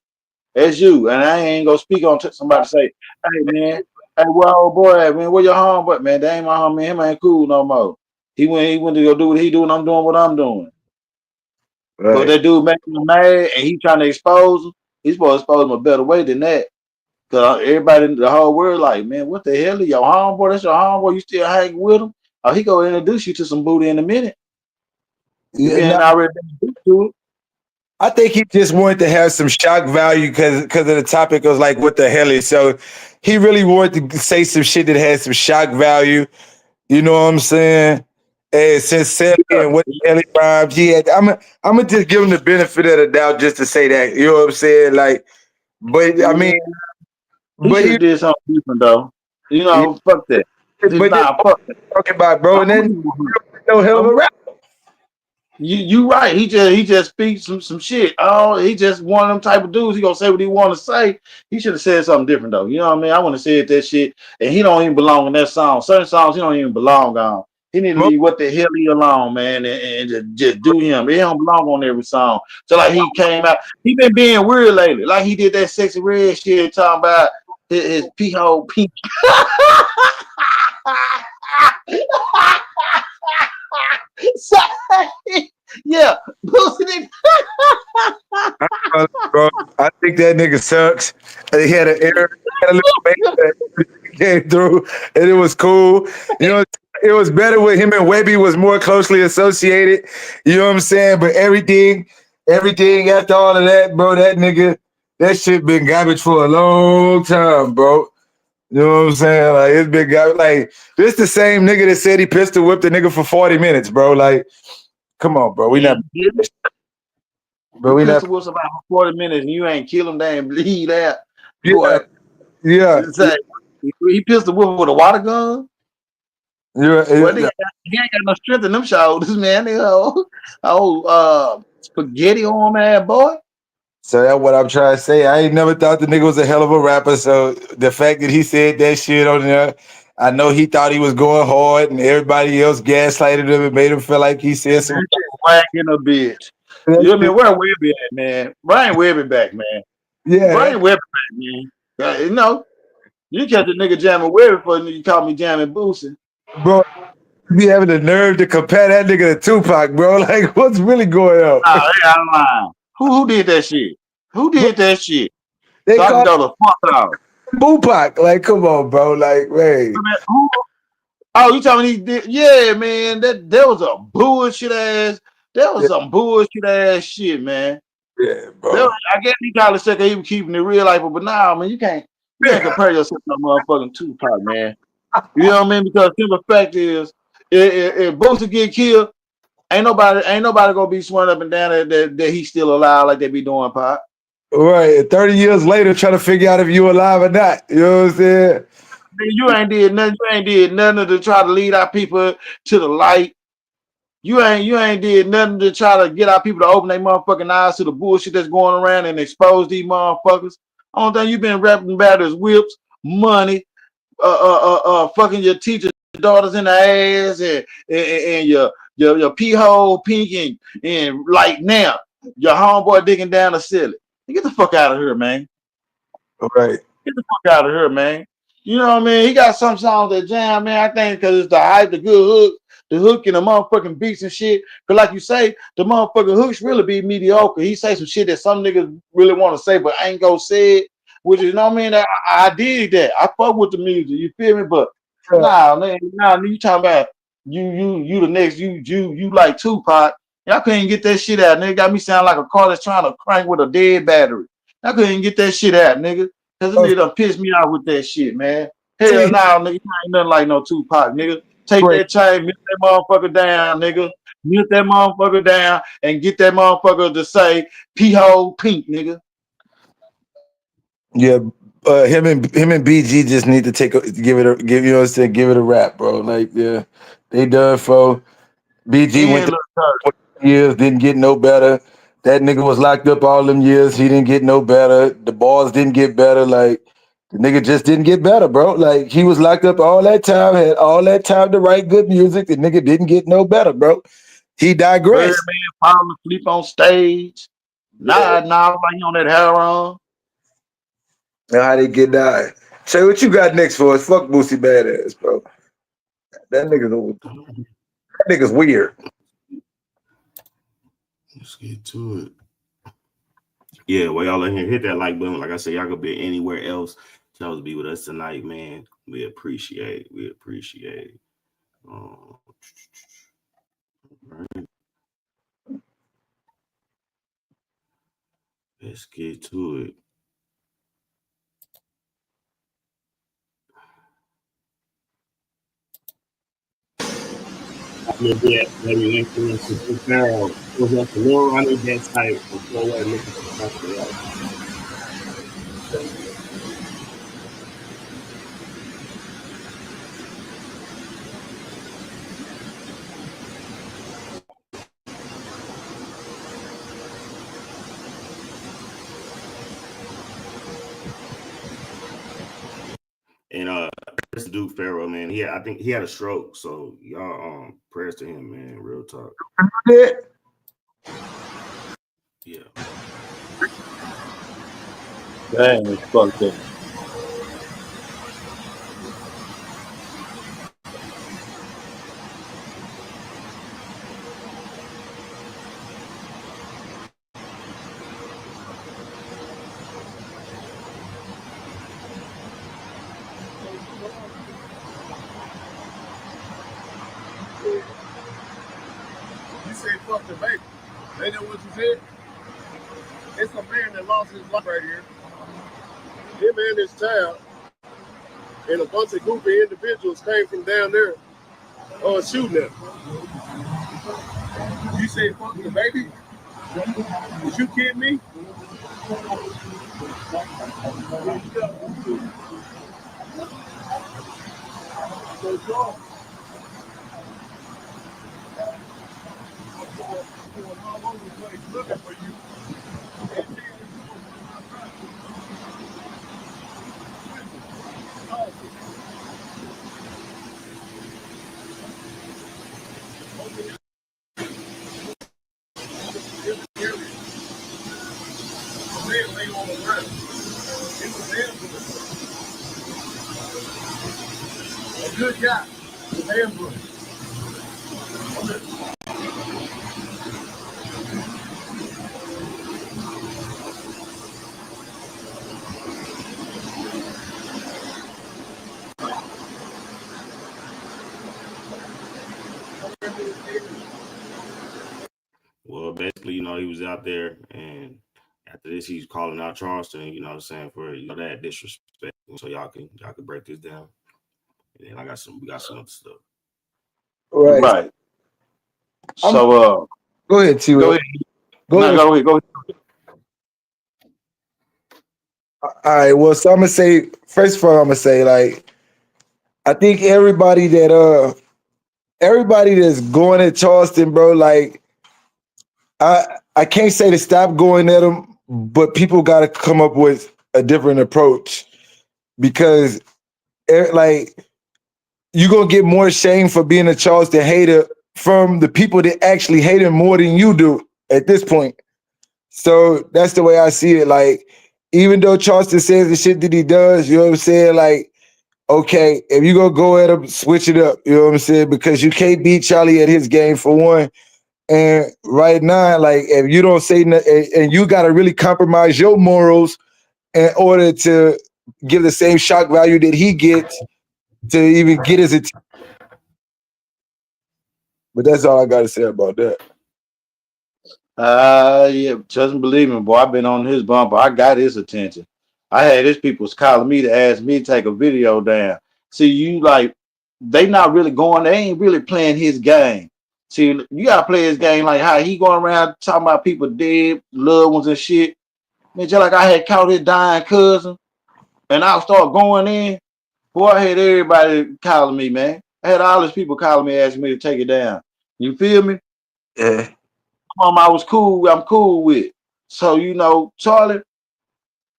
That's you. And I ain't gonna speak on somebody say, hey man, hey, where old boy at, man? Where your homeboy? Man, that ain't my homie. Him ain't cool no more. He went to go do what he doing. I'm doing what I'm doing. But right. that dude making him mad and he trying to expose him. He's supposed to expose him a better way than that. Cause everybody in the whole world like, man, what the hell? Your homeboy? That's your homeboy. You still hanging with him? Oh, he gonna introduce you to some booty in a minute. If Yeah, you no, ain't already introduced to it. I think he just wanted to have some shock value because of the topic was like, what the hell is so he really wanted to say some shit that had some shock value. You know what I'm saying? And sincerely and what the hell he rhymes, he had. I'm gonna just give him the benefit of the doubt just to say that. You know what I'm saying? Like, but I mean, Yeah, he but should he, have did something different though. You he know, fuck that. but this Nah, fuck that. talking about, bro, and then I'm, no hell of a I'm, rap. you right. He just speaks some shit. Oh, he just one of them type of dudes. He gonna say what he want to say. He should have said something different though. You know what I mean? I want to say that shit, and he don't even belong in that song. Certain songs he don't even belong on. He need to leave what the hell he alone, man, and just do him. He don't belong on every song. So like he came out, he been being weird lately. Like he did that sexy red shit talking about his pee hole pee. Yeah, Boosie. Bro, I think that nigga sucks. He had an error, had a little bass that came through, and it was cool. You know, it was better with him and Webby was more closely associated. You know what I'm saying? But everything after all of that, bro, that nigga, that shit been garbage for a long time, bro. You know what I'm saying? Like it's been garbage. Like this the same nigga that said he pistol whipped the nigga for 40 minutes, bro. Like, come on, bro. We not, bro. You We not. pistol whips about 40 minutes and you ain't kill him, they ain't bleed out. Yeah, Boy, yeah, it's like, he pistol whip with a water gun. Well, yeah. he ain't got no strength in them shoulders, man. They spaghetti on man, boy. So that's what I'm trying to say. I ain't never thought the nigga was a hell of a rapper. So the fact that he said that shit on there, I know he thought he was going hard, and everybody else gaslighted him and made him feel like he said some. Whacking a bitch. You know what I mean? Where Webby at, man? Brian Webby back, man. Yeah, Brian Webby back, man. You know, you catch a nigga jamming Webby for you call me jamming Boosie. bro. You be having the nerve to compare that nigga to Tupac, bro. Like, what's really going on? Nah, they out of line. Who did that shit? Who did that shit? They So I can call go the fuck out. Tupac. Like, come on, bro. Like, wait. Oh, you telling me he did? Yeah, man. That was a bullshit ass. That was Yeah, some bullshit ass shit, man. yeah, bro. I guess he probably said he was keeping it real life, but nah, man, you can't compare yourself to motherfucking Tupac, man. You know what I mean? Because the fact is, if Boosie get killed, ain't nobody gonna be sworn up and down that he's still alive like they be doing, Pop. Right. 30 years later, trying to figure out if you alive or not. You know what I'm saying? You ain't did nothing. You ain't did nothing to try to lead our people to the light. You ain't did nothing to try to get our people to open their motherfucking eyes to the bullshit that's going around and expose these motherfuckers. Only thing you been rapping about is whips, money, fucking your teacher daughters in the ass and your pee hole pink and like now your homeboy digging down the ceiling. Get the fuck out of here, man. Right. Get the fuck out of here, man. You know what I mean? He got some songs that jam, man. I think because it's the hype, the good hook, the hook and the motherfucking beats and shit. Because like you say, the motherfucking hooks really be mediocre. He say some shit that some niggas really want to say, but ain't go say it. Which is, you know what I mean? I did that. I fuck with the music. You feel me? But nah, man, you talking about you the next you like Tupac. Y'all couldn't get that shit out, nigga. Got me sound like a car that's trying to crank with a dead battery. I couldn't get that shit out, nigga. Cause this nigga done pissed me out with that shit, man. Hell nah, nigga, you ain't nothing like no Tupac, nigga. Take that chain, mute that motherfucker down, nigga. Mute that motherfucker down and get that motherfucker to say P-hole pink, nigga. Yeah, him and BG just need to give it a rap, bro. Like, yeah, they done for BG went to years, didn't get no better. That nigga was locked up all them years, he didn't get no better. The balls didn't get better. Like, the nigga just didn't get better, bro. Like, he was locked up all that time, had all that time to write good music. The nigga didn't get no better, bro. He digressed. Man, falling asleep on stage. Nah, like you on that heroin. How they get died. Say what you got next for us. Fuck Boosie Badazz, bro. That nigga's weird. Let's get to it. Yeah, well, y'all in here, hit that like button. Like I said, y'all could be anywhere else. Y'all be with us tonight, man. We appreciate. Right. Let's get to it. Yeah, maybe influence the Pharaoh was up the lower running that type before what looking for something else. And this dude Pharaoh, man, I think he had a stroke. So y'all prayers to him, man. Real talk. Yeah. Dang, it's fucked up. You said fuck the baby. They know what you said? It's a man that lost his life right here. Him and his child and a bunch of goofy individuals came from down there shooting them. You said fuck the baby? Did you kidding me? Looking for you. A good guy. Ambush. Well, basically, he was out there, and after this, he's calling out Charleston. You know what I'm saying, for that disrespect. So y'all can break this down. And then we got some other stuff. Right. So go ahead, T. Go ahead. Go ahead. All right. Well, so I'm gonna say first of all, like, I think everybody that's going at Charleston, bro, like, I can't say to stop going at them, but people got to come up with a different approach, because like, you're gonna get more shame for being a Charleston hater from the people that actually hate him more than you do at this point. So that's the way I see it. Like, even though Charleston says the shit that he does, you know what I'm saying? Like, okay, if you gonna go at him, switch it up, you know what I'm saying? Because you can't beat Charlie at his game for one. And right now, like, if you don't say nothing, and you gotta really compromise your morals in order to give the same shock value that he gets to even get his attention. But that's all I gotta say about that. Yeah, just believe me, boy. I've been on his bumper. I got his attention. I had his people's calling me to ask me to take a video down. See, you like, they not really going, they ain't really playing his game. See, you gotta play his game like how he going around talking about people dead, loved ones and shit. Man, just like I had caught his dying cousin, and I start going in, boy, I had everybody calling me, man. I had all these people calling me, asking me to take it down. You feel me? Yeah. I was cool, I'm cool with. So, you know, Charlie,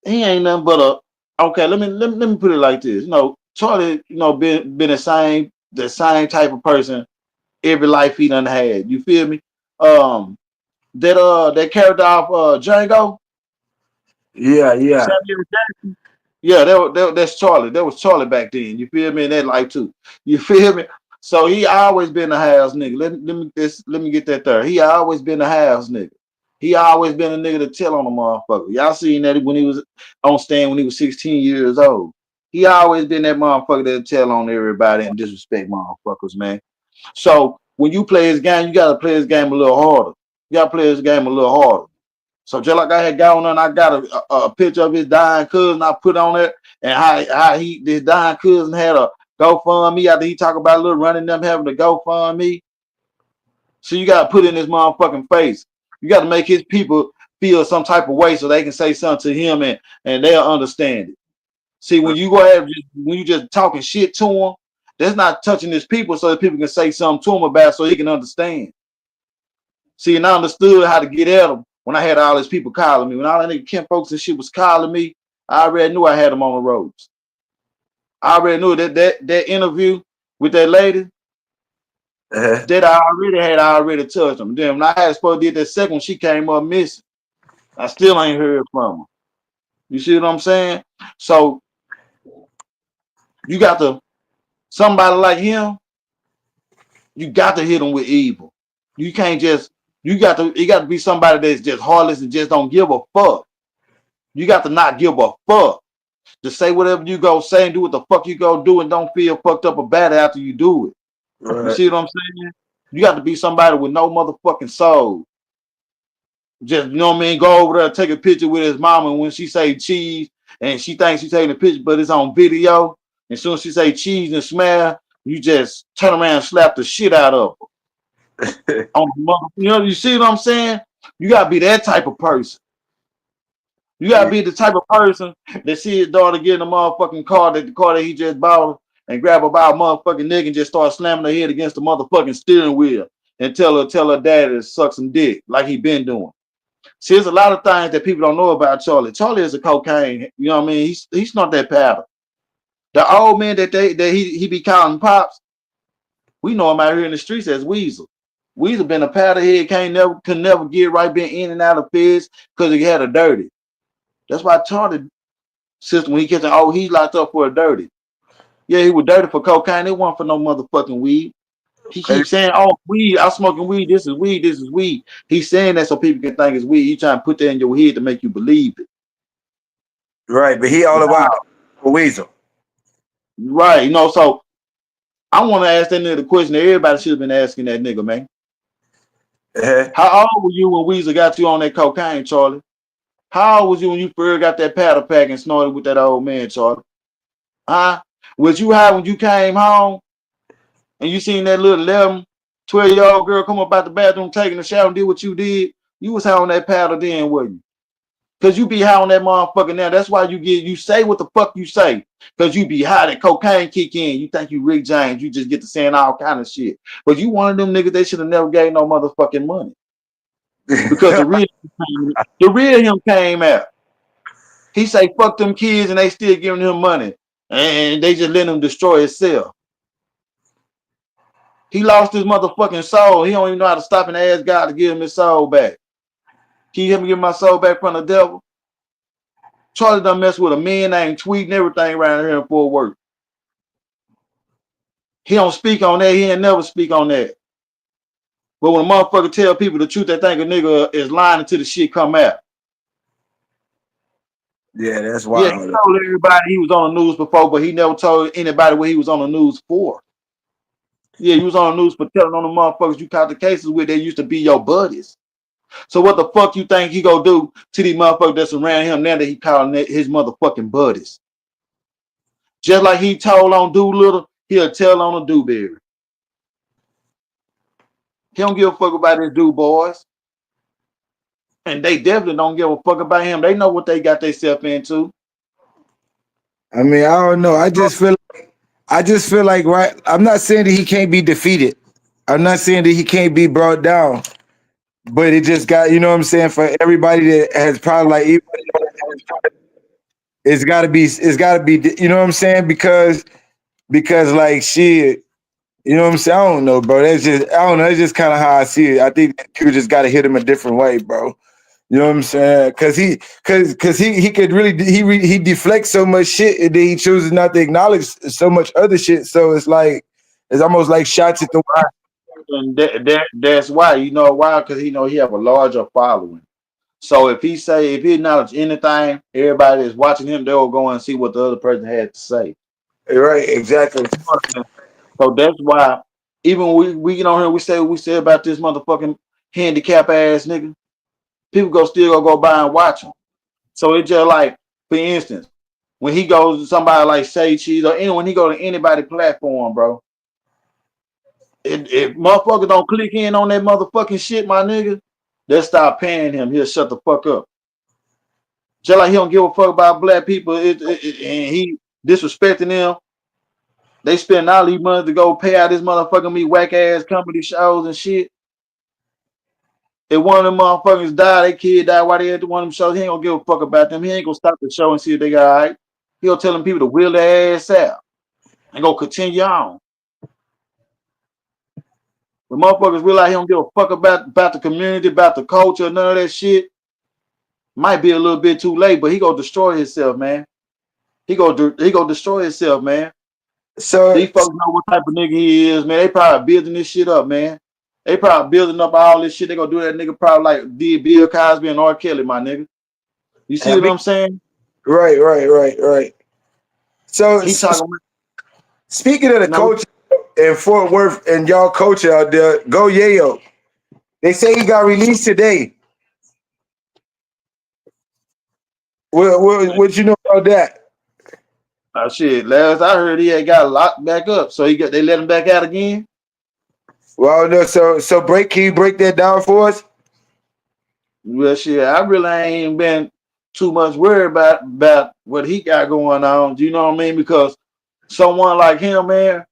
he ain't nothing but a, okay, let me put it like this. You know, Charlie, you know, been the same type of person every life he done had. You feel me? That character off Django. Yeah. Samuel Jackson. Yeah, that's Charlie. That was Charlie back then. You feel me? In that life too. You feel me? So he always been a house nigga. Let me get that there. He always been a house nigga. He always been a nigga to tell on a motherfucker. Y'all seen that when he was on stand when he was 16 years old. He always been that motherfucker that tell on everybody and disrespect motherfuckers, man. So when you play his game, you gotta play his game a little harder. You gotta play his game a little harder. So just like I had got on and I got a picture of his dying cousin, I put on it, and how this dying cousin had a GoFundMe after he talked about little running them having a GoFundMe. So you gotta put in his motherfucking face. You gotta make his people feel some type of way so they can say something to him and they'll understand it. See, when you go ahead, when you just talking shit to him, that's not touching his people so that people can say something to him about it so he can understand. See, and I understood how to get at him when I had all these people calling me. When all that nigga Kim folks and shit was calling me, I already knew I had them on the ropes. I already knew that interview with that lady, that I already touched them. Then when I had supposed to do that second one, she came up missing. I still ain't heard from her. You see what I'm saying? So you got to, somebody like him, you got to hit him with evil. You can't just, it got to be somebody that's just heartless and just don't give a fuck. You got to not give a fuck. Just say whatever you go say and do what the fuck you go do and don't feel fucked up or bad after you do it. Right. You see what I'm saying? You got to be somebody with no motherfucking soul. Just, you know what I mean? Go over there, take a picture with his mama, and when she say cheese and she thinks she's taking a picture, but it's on video. And soon as she say cheese and smile, you just turn around and slap the shit out of her. You know, you see what I'm saying? You gotta be that type of person. You gotta be the type of person that see his daughter get in a motherfucking car, the car that he just bought, and grab her by a motherfucking neck and just start slamming her head against the motherfucking steering wheel and tell her daddy to suck some dick like he been doing. See, there's a lot of things that people don't know about Charlie. Charlie is a cocaine. You know what I mean? He's not that powder. The old man that he be calling pops, we know him out here in the streets as Weasel. Weasel been a powder head, could never get right, been in and out of feds because he had a dirty. That's why Charlie system when he gets he's locked up for a dirty. Yeah, he was dirty for cocaine. It wasn't for no motherfucking weed. He keeps saying, "Oh, weed, I'm smoking weed. This is weed. This is weed." He's saying that so people can think it's weed. He trying to put that in your head to make you believe it. Right, but he all about Weasel. Right, you know. So I want to ask that nigga the question that everybody should have been asking that nigga, man. How old were you when Weasel got you on that cocaine, Charlie? How old was you when you first got that powder pack and snorted with that old man, Charlie? Huh? Was you high when you came home and you seen that little 11, 12-year-old girl come up out the bathroom taking a shower and did what you did? You was high on that powder then, wasn't you? Because you be high on that motherfucker now. That's why you say what the fuck you say. Because you be high, that cocaine kick in. You think you Rick James. You just get to saying all kind of shit. But you one of them niggas, they should have never gave no motherfucking money. Because the real him came out. He say fuck them kids and they still giving him money. And they just let him destroy himself. He lost his motherfucking soul. He don't even know how to stop and ask God to give him his soul back. Can you help me get my soul back from the devil? Charlie done mess with a man named Tweet and everything around here in Fort Worth. He don't speak on that. He ain't never speak on that. But when a motherfucker tell people the truth, they think a nigga is lying until the shit come out. Yeah, that's Yeah, he wild. told everybody he was on the news before, but he never told anybody what he was on the news for. Yeah, he was on the news for telling on the motherfuckers you caught the cases with. They used to be your buddies. So what the fuck you think he gonna do to these motherfuckers that's around him now that he calling his motherfucking buddies? Just like he told on Doolittle, he'll tell on a Dewberry. He don't give a fuck about his Du boys. And they definitely don't give a fuck about him. They know what they got themselves into. I mean, I don't know. I just feel like right. I'm not saying that he can't be defeated. I'm not saying that he can't be brought down. But it just got, you know what I'm saying, for everybody that has probably like it's gotta be, you know what I'm saying? Because like shit, you know what I'm saying? I don't know, bro. That's just, I don't know, that's just kind of how I see it. I think you just gotta hit him a different way, bro. You know what I'm saying? Cause he could really he deflects so much shit and then he chooses not to acknowledge so much other shit. So it's like it's almost like shots at the wire. And that's why, you know why? Because he know he have a larger following. So if he acknowledge anything, everybody that's watching him, they'll go and see what the other person had to say. Right, exactly. So that's why even when we get on here, we say about this motherfucking handicap ass nigga, people still go by and watch him. So it's just like, for instance, when he goes to somebody like Say Cheese or anyone, he go to anybody platform, bro. If motherfuckers don't click in on that motherfucking shit, my nigga, they'll stop paying him. He'll shut the fuck up. Just like he don't give a fuck about black people and he disrespecting them. They spend all these money to go pay out this motherfucking me whack ass comedy shows and shit. If one of them motherfuckers die, their kid die while they at one of them shows, he ain't gonna give a fuck about them. He ain't gonna stop the show and see if they got all right. He'll tell them people to wheel their ass out and go continue on. When motherfuckers realize he don't give a fuck about the community, about the culture, none of that shit, might be a little bit too late, but he gonna destroy himself, man. He gonna destroy himself, man. So these folks know what type of nigga he is, man. They probably building this shit up, man. They probably building up all this shit. They gonna do that nigga probably like did Bill Cosby and R. Kelly, my nigga. You see what I'm saying? Right. So he talking. Speaking of the culture in Fort Worth and y'all culture out there, Go Yayo. They say he got released today. What you know about that? Shit, last I heard he had got locked back up, so they let him back out again. Well, no, so can you break that down for us? Well, shit, I really ain't been too much worried about what he got going on. Do you know what I mean? Because someone like him, man,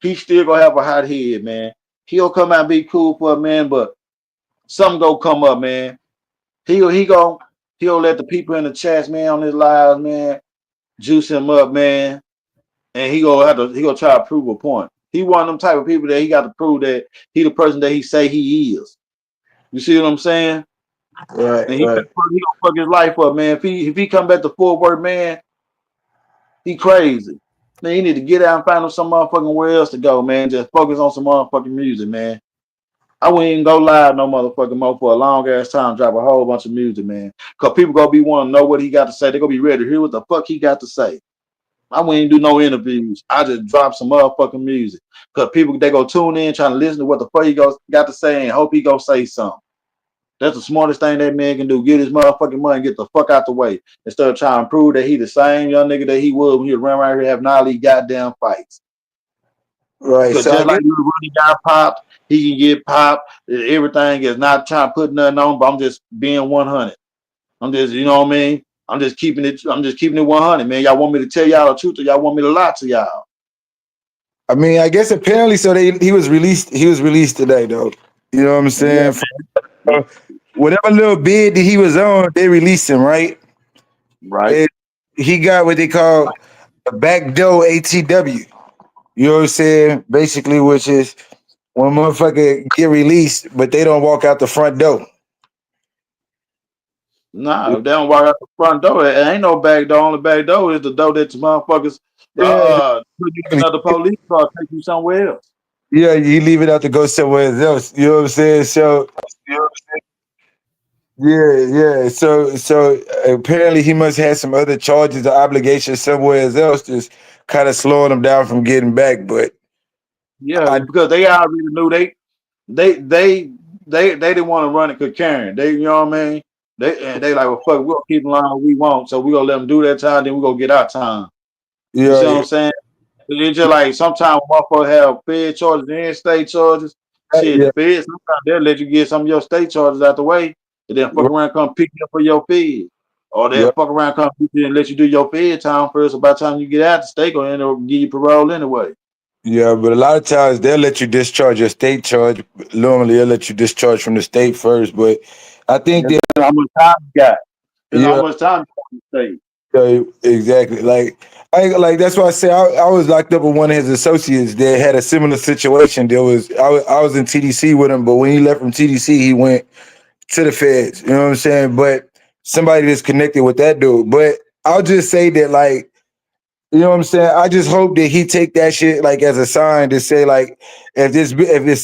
he still gonna have a hot head, man. He'll come out and be cool for a man, but something gonna come up, man. He'll let the people in the chats, man, on his lives, man, juice him up, man, and he gonna try to prove a point. He one of them type of people that he got to prove that he the person that he say he is. You see what I'm saying? Right. And he gonna fuck his life up, man. If he come back to Fort Worth, man, he crazy. Man, he need to get out and find him some motherfucking where else to go, man. Just focus on some motherfucking music, man. I wouldn't even go live no motherfucking more for a long ass time, drop a whole bunch of music, man. Cause people gonna be wanting to know what he got to say. They gonna be ready to hear what the fuck he got to say. I wouldn't even do no interviews. I just drop some motherfucking music. Cause people, they go tune in trying to listen to what the fuck he got to say and hope he gonna say something. That's the smartest thing that man can do. Get his motherfucking money and get the fuck out the way. Instead of trying to prove that he the same young nigga that he was when he was running around here having all these goddamn fights. Right. Because So just like you really got popped, he can get popped. Everything is not trying to put nothing on, but I'm just being 100. I'm just, you know what I mean? I'm just keeping it 100, man. Y'all want me to tell y'all the truth or y'all want me to lie to y'all? I mean, I guess apparently so he was released today though. You know what I'm saying? Yeah. Whatever little bid that he was on, they released him, right? Right. And he got what they call a backdoor ATW. You know what I'm saying? Basically, which is when motherfucker get released, but they don't walk out the front door. Nah, if they don't walk out the front door, it ain't no back door. Only back door is the door that you motherfuckers Yeah, put you in another police car, take you somewhere else. yeah, you leave it out to go somewhere else. You know what I'm saying? So yeah. So apparently he must have some other charges or obligations somewhere else, just kind of slowing him down from getting back. But Yeah, I because they already knew they didn't want to run it concurrent. They, you know what I mean? They like, well, fuck, we'll keep the line we want, so we gonna let them do that time, then we gonna get our time. You see what yeah, I'm saying? It's just like sometimes motherfuckers have fed charges and state charges. Shit, the yeah, feds sometimes they'll let you get some of your state charges out the way, and then fuck around come pick you up for your fed. Or they'll yeah. fuck around come pick you and let you do your fed time first. So by the time you get out, the state gonna end up give you parole anyway. Yeah, but a lot of times they'll let you discharge your state charge. Normally, they'll let you discharge from the state first. But I think And that, how much time you got? And how yeah, much time you got in the state? exactly. Like that's why I say I was locked up with one of his associates that had a similar situation. I was in TDC with him, but when he left from TDC, he went to the feds. You know what I'm saying? But somebody that's connected with that dude. But I'll just say that, like, you know what I'm saying? I just hope that he take that shit like as a sign to say, like, if it's,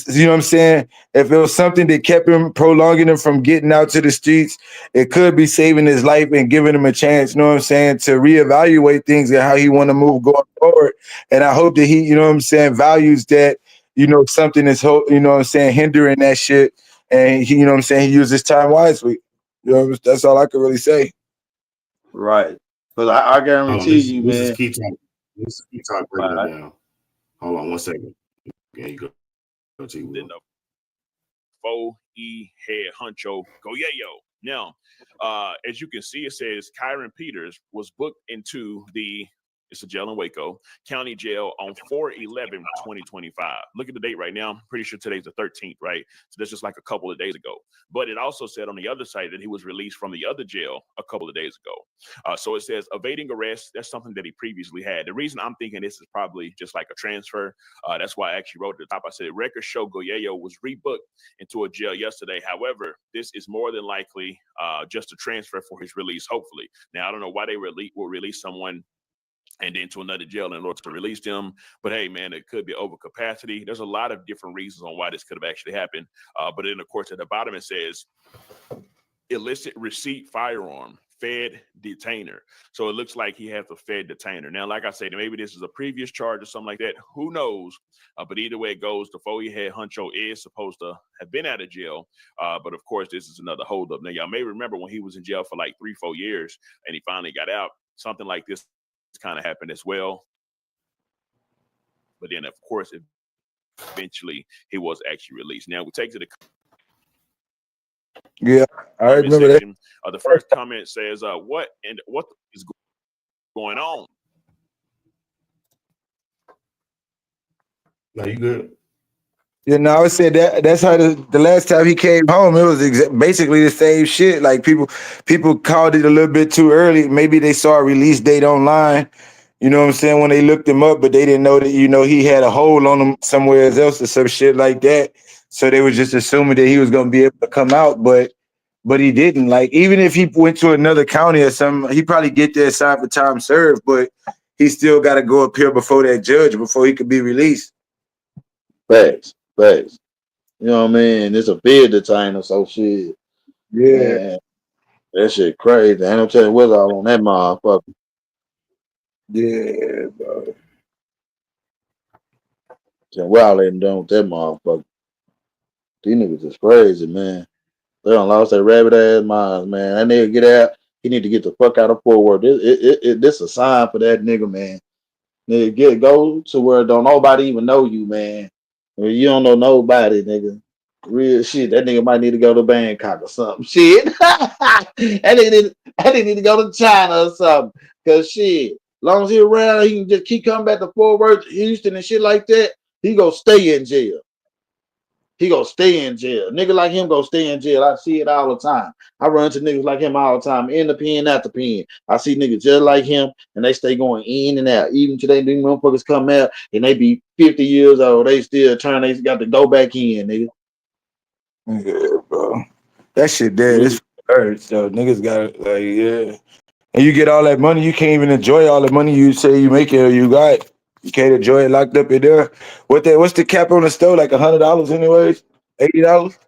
you know what I'm saying? If it was something that kept him, prolonging him from getting out to the streets, it could be saving his life and giving him a chance, you know what I'm saying, to reevaluate things and how he want to move going forward. And I hope that he, you know what I'm saying, values that, you know, something is, you know what I'm saying, hindering that shit. And he, you know what I'm saying, he uses his time wisely. You know, that's all I can really say. Right. Because I Hold on, guarantee you, this is man. key talk. This is key talk breaking it down. Hold on 1 second. There you go. Go to you. 4E head honcho Go Yayo. Now, as you can see, it says Kyron Peters was booked into it's a jail in Waco County Jail on 4/11/2025. Look at the date right now. I'm pretty sure today's the 13th, right? So that's just like a couple of days ago. But it also said on the other side that he was released from the other jail a couple of days ago. So it says evading arrest. That's something that he previously had. The reason I'm thinking this is probably just like a transfer. That's why I actually wrote at the top. I said records show Go Yayo was rebooked into a jail yesterday. However, this is more than likely just a transfer for his release, hopefully. Now, I don't know why they will release someone and then to another jail in order to release them. But hey, man, it could be overcapacity. There's a lot of different reasons on why this could have actually happened. But then, of course, at the bottom, it says illicit receipt firearm, fed detainer. So it looks like he has a fed detainer. Now, like I said, maybe this is a previous charge or something like that. Who knows? But either way it goes, the 4E head honcho is supposed to have been out of jail. But of course, this is another holdup. Now, y'all may remember when he was in jail for like 3-4 years and he finally got out, something like this kind of happened as well. But then, of course, eventually he was actually released. Now we take to the I remember section. The first comment says, what is going on? No, you good? Yeah, no, I would say that's how the last time he came home, it was basically the same shit. Like people called it a little bit too early. Maybe they saw a release date online, you know what I'm saying, when they looked him up, but they didn't know that, you know, he had a hold on him somewhere else or some shit like that. So they were just assuming that he was going to be able to come out, but he didn't. Like, even if he went to another county or something, he probably get there assigned for time served, but he still got to go appear before that judge before he could be released. Facts. You know what I mean? It's a bid detainer, so shit. Yeah. Man, that shit crazy. Ain't no telling what's all on that motherfucker. Yeah, bro. What all they done with that motherfucker. These niggas is crazy, man. They done lost their rabbit ass minds, man. That nigga get out. He need to get the fuck out of forward. This a sign for that nigga, man. Nigga, go to where don't nobody even know you, man. You don't know nobody, nigga. Real shit. That nigga might need to go to Bangkok or something. Shit. that nigga need to go to China or something. Cause shit, long as he around, he can just keep coming back to Fort Worth, Houston, and shit like that. He gonna stay in jail. He gonna stay in jail. Nigga like him gonna stay in jail. I see it all the time. I run into niggas like him all the time, in the pen, out the pen. I see niggas just like him, and they stay going in and out. Even today, these motherfuckers come out, and they be 50 years old. They still they got to go back in, nigga. Yeah, bro. That shit dead. So niggas got like yeah. And you get all that money, you can't even enjoy all the money you say you make it or you got. You can't enjoy it locked up in there. What's the cap on the stove? Like $100 anyways? $80?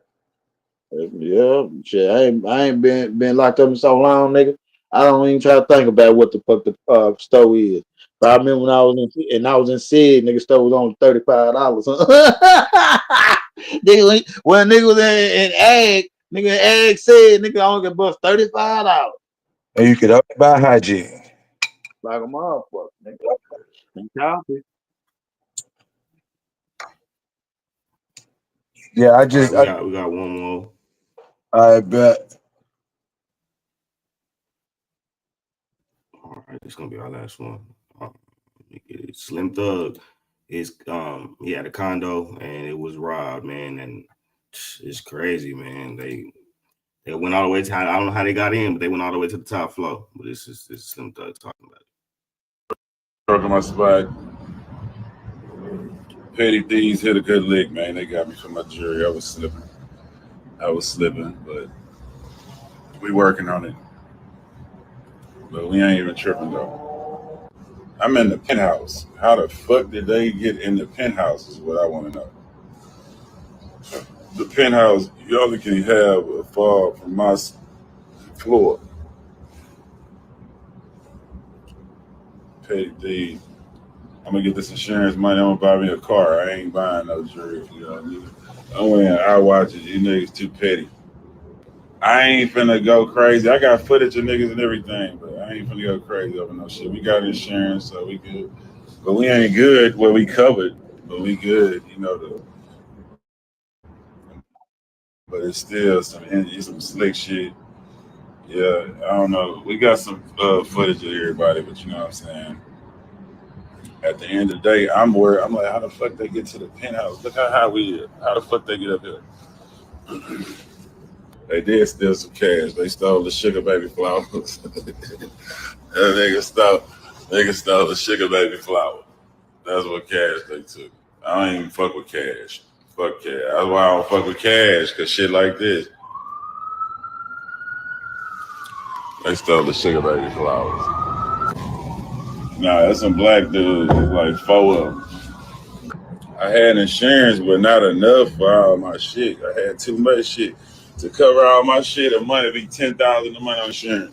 Yeah, shit. I ain't been locked up in so long, nigga. I don't even try to think about what the fuck the stove is. But I remember when I was in Sid, nigga, stove was only $35. Nigga, when nigga was in Ag, nigga in Ag said nigga only get bust $35. And you could only buy hygiene. Like a motherfucker, nigga. And coffee. Yeah, All right, we got one more. I bet. All right, this is gonna be our last one. Slim Thug is he had a condo and it was robbed, man, and it's crazy, man. They went all the way to I don't know how they got in, but they went all the way to the top floor. But this is Slim Thug talking about it. Broke my spot. Petty thieves hit a good lick, man. They got me for my jury. I was slipping, but we working on it. But we ain't even tripping though. I'm in the penthouse. How the fuck did they get in the penthouse is what I want to know. The penthouse, you only can have a fall from my floor. Petty thieves. I'm gonna get this insurance money. I'm gonna buy me a car. I ain't buying no jury. You know what I mean? I watch it. You niggas too petty. I ain't finna go crazy. I got footage of niggas and everything, but I ain't finna go crazy over no shit. We got insurance, so we good. But we ain't good. Well, we covered, but we good. You know but it's still some slick shit. Yeah, I don't know. We got some footage of everybody, but you know what I'm saying. At the end of the day, I'm worried. I'm like, how the fuck they get to the penthouse? Look how high we is. How the fuck they get up here? They did steal some cash. They stole the sugar baby flowers. Nigga stole the sugar baby flower. That's what cash they took. I don't even fuck with cash. Fuck cash. That's why I don't fuck with cash, cause shit like this. They stole the sugar baby flowers. Nah, that's some black dudes. There's like 4 of them. I had insurance, but not enough for all my shit. I had too much shit to cover all my shit. A month be $10,000 a month on insurance.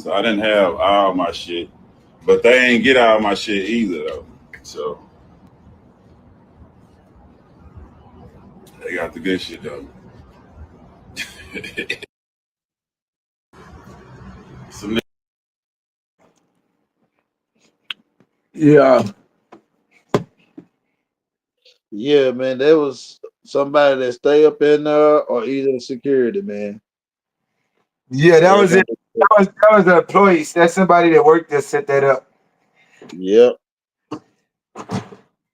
So I didn't have all my shit, but they ain't get all my shit either though. So they got the good shit though. Yeah. Yeah, man. There was somebody that stay up in there or either security, man. Yeah, that was it. That was the employees. That's somebody that worked there set that up. Yep.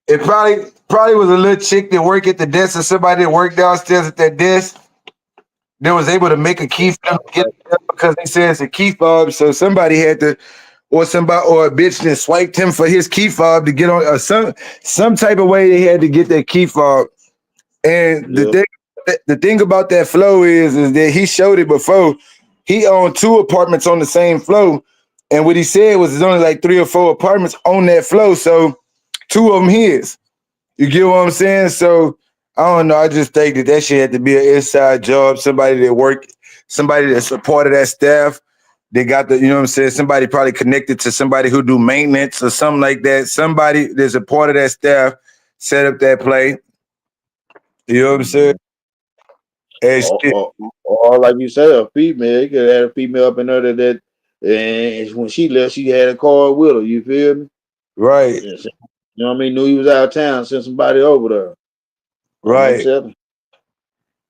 It probably was a little chick that worked at the desk or somebody that worked downstairs at that desk that was able to make a key fob to get there because they said it's a key fob. So somebody had to, or a bitch that swiped him for his key fob to get on, or some type of way they had to get that key fob. And the thing about that flow is that he showed it before. He owned 2 apartments on the same flow, and what he said was there's only like 3 or 4 apartments on that flow, so 2 of them his. You get what I'm saying? So I don't know. I just think that shit had to be an inside job. Somebody that's a part of that staff. They got the, you know what I'm saying? Somebody probably connected to somebody who do maintenance or something like that. Somebody that's a part of that staff set up that play. You know what I'm saying? Or like you said, a female. You could have a female up in there that and when she left, she had a car with her. You feel me? Right. You know what I mean? Knew he was out of town, sent somebody over there. Right.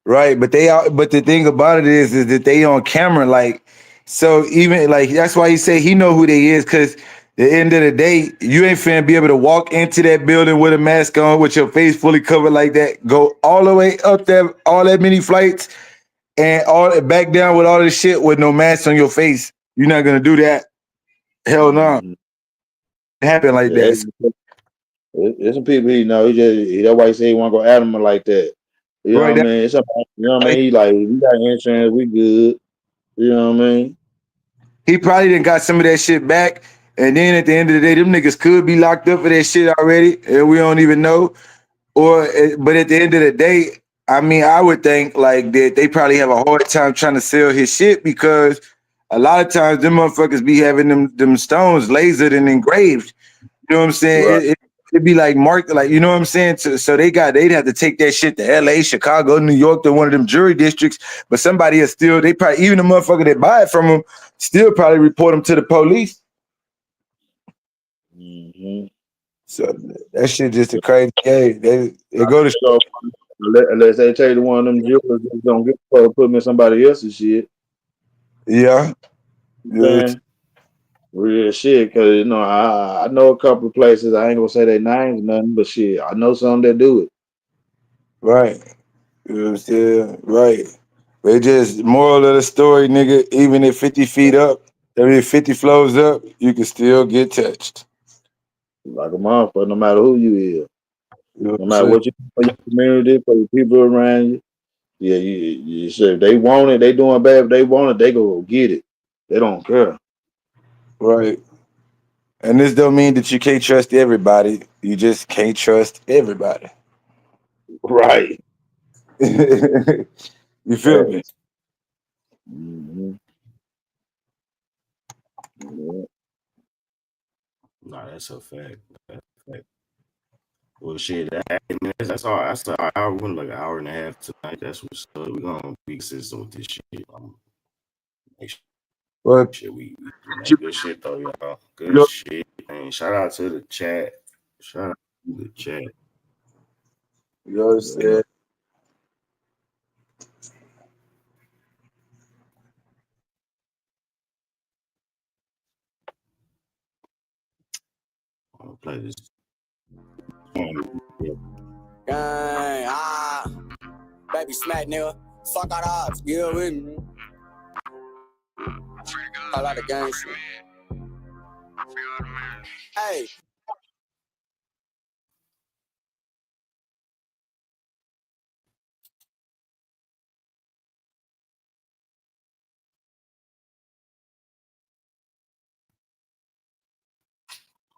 Right. But the thing about it is that they on camera, like, so even like that's why he say he know who they is, because the end of the day, you ain't finna be able to walk into that building with a mask on with your face fully covered like that, go all the way up there, all that many flights, and all back down with all this shit with no mask on your face. You're not gonna do that. Hell no. It happened like that. There's some people he know. That's why he say he want to go at him like that. You know Right. what I mean? Somebody, you know what I mean? He like, we got insurance, we good. You know what I mean? He probably done got some of that shit back. And then at the end of the day, them niggas could be locked up for that shit already, and we don't even know. But at the end of the day, I mean, I would think like that they probably have a hard time trying to sell his shit because a lot of times them motherfuckers be having them stones lasered and engraved. You know what I'm saying? Right. It'd be like marked, like, you know what I'm saying? So they'd have to take that shit to LA, Chicago, New York, to one of them jury districts. But somebody is still, they probably, even the motherfucker that buy it from them, still probably report them to the police. Mm-hmm. So that shit just a crazy game. They go to show. Unless they take the one of them jewelers that don't get to put them in somebody else's shit. Yeah. Man. Real shit, cause you know I know a couple of places. I ain't gonna say their names or nothing, but shit, I know some that do it. Right. You know what I'm saying? Right. But it just, moral of the story, nigga, even at 50 feet up, every 50 floors up, you can still get touched. Like a motherfucker, no matter who you is. You know No matter what you do for your community, for the people around you. Yeah, you say if they want it, they doing bad. If they want it, they go get it. They don't care. Right. And this don't mean that you can't trust everybody. You just can't trust everybody. Right. You feel me? Mm-hmm. Yeah. Nah, that's a fact. That's a fact. Well, shit, that's all. That's an hour. We're like an hour and a half tonight. That's what's up. We're gonna be consistent with this shit. Make sure we do good shit though, y'all. Good shit, man. Shout out to the chat. Shout out to the chat. You know what I'm saying? I'm gonna play this. Baby smack nigga, fuck out odds, you with me? I like the gang shit. Hey.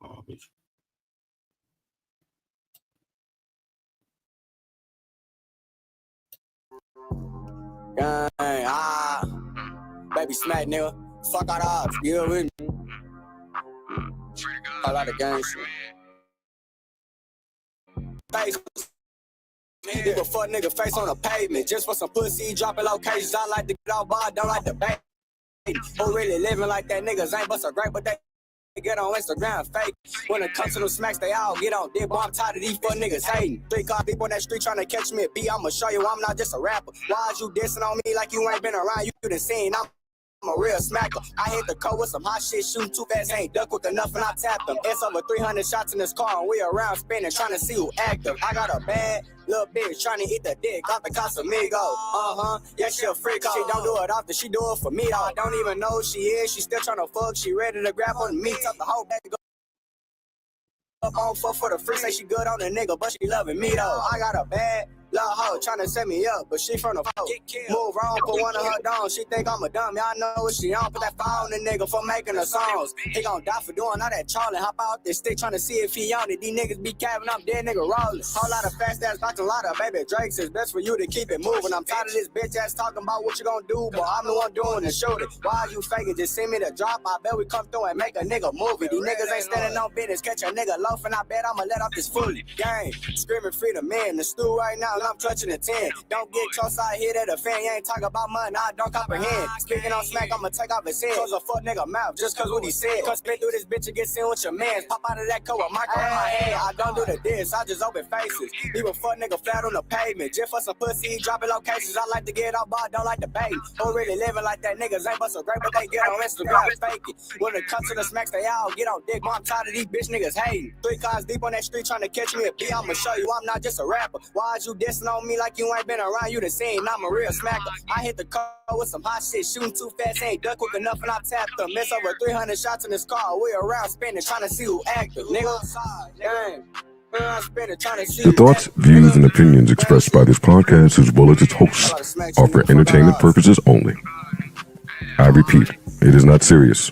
Oh, bitch. Baby smack nigga, fuck out odds, you with me? I like the gang shit. Face. Leave a fuck nigga face on the pavement just for some pussy dropping locations. I like to get out, but I don't like the bait. Who really living like that? Niggas ain't but so great, but they get on Instagram fake. When it comes to them smacks, they all get on dick. Boy, I'm tired of these fuck niggas hating. 3 cars deep on that street trying to catch me a beat. I'ma show you I'm not just a rapper. Why is you dissing on me like you ain't been around? You done seen I'm a real smacker. I hit the coat with some hot shit, shooting too fast, ain't duck with enough, and I tap them. It's over 300 shots in this car, and we around spinning, trying to see who active. I got a bad little bitch trying to eat the dick off the Casamigo. Yeah, she a freak. She don't do it often, she do it for me. I don't even know who she is. She still trying to fuck. She ready to grab on me. Tuck the whole bag up on for the free. Say she good on the nigga, but she loving me though. I got a bad little hoe tryna set me up, but she from the phone. Move wrong, put one of her down. She think I'm a dummy. I know what she on. Put that fire on the nigga for making the songs. He gon' die for doing all that Charlie. Hop out this stick tryna see if he on it. These niggas be capping up, dead nigga rolling. Whole lot of fast ass talking, a lot of baby Drakes. It's best for you to keep it moving. I'm tired of this bitch ass talking about what you gon' do, but I'm the one doing the shooting. Why you faking? Just send me the drop. I bet we come through and make a nigga movie. These niggas ain't standing on business. Catch a nigga loafing. I bet I'ma let off this fully. Gang, screaming freedom, man. The stew right now, and I'm touching the 10. Don't get close out here to the fan. You ain't talking about money, I don't comprehend. Speaking on smack, I'ma take off his head. Close a fuck nigga mouth just cause what he said. Come spit through this bitch and get seen with your mans. Pop out of that coat with micro in my head. I don't do the diss, I just open faces. Leave a fuck nigga flat on the pavement. Just for some pussy, dropping locations. I like to get off, but I don't like the bait. Who really living like that? Niggas ain't but so great, but they get on Instagram fake it. When it comes to the smacks, they all get on dick. But I'm tired of these bitch niggas hating. 3 cars deep on that street trying to catch me a beat. I'ma show you I'm not just a rapper. Why is you dissing on me like you ain't been around? You done seen I'm a real smacker. I hit the car with some hot shit, shooting too fast, ain't duck quick enough, and I tapped them. Miss over 300 shots in this car. We around spinning, trying to see who active, nigga. Damn. The thoughts, views, and opinions expressed by this podcast, as well as its hosts, are for entertainment purposes only. I repeat, it is not serious.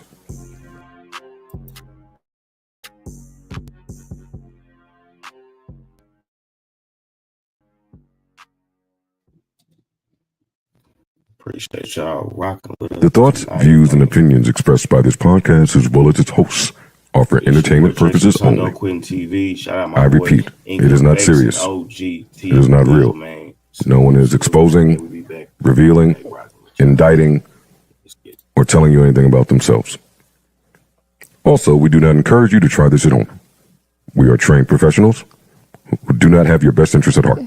Appreciate y'all rocking with us. The thoughts, tonight. views, and opinions expressed by this podcast, as well as its hosts, are for entertainment purposes only. TV. Shout out my I boy, repeat, it is not X serious. OG, It is not real. man. No one is exposing, revealing, indicting, or telling you anything about themselves. Also, we do not encourage you to try this at home. We are trained professionals who do not have your best interests at heart.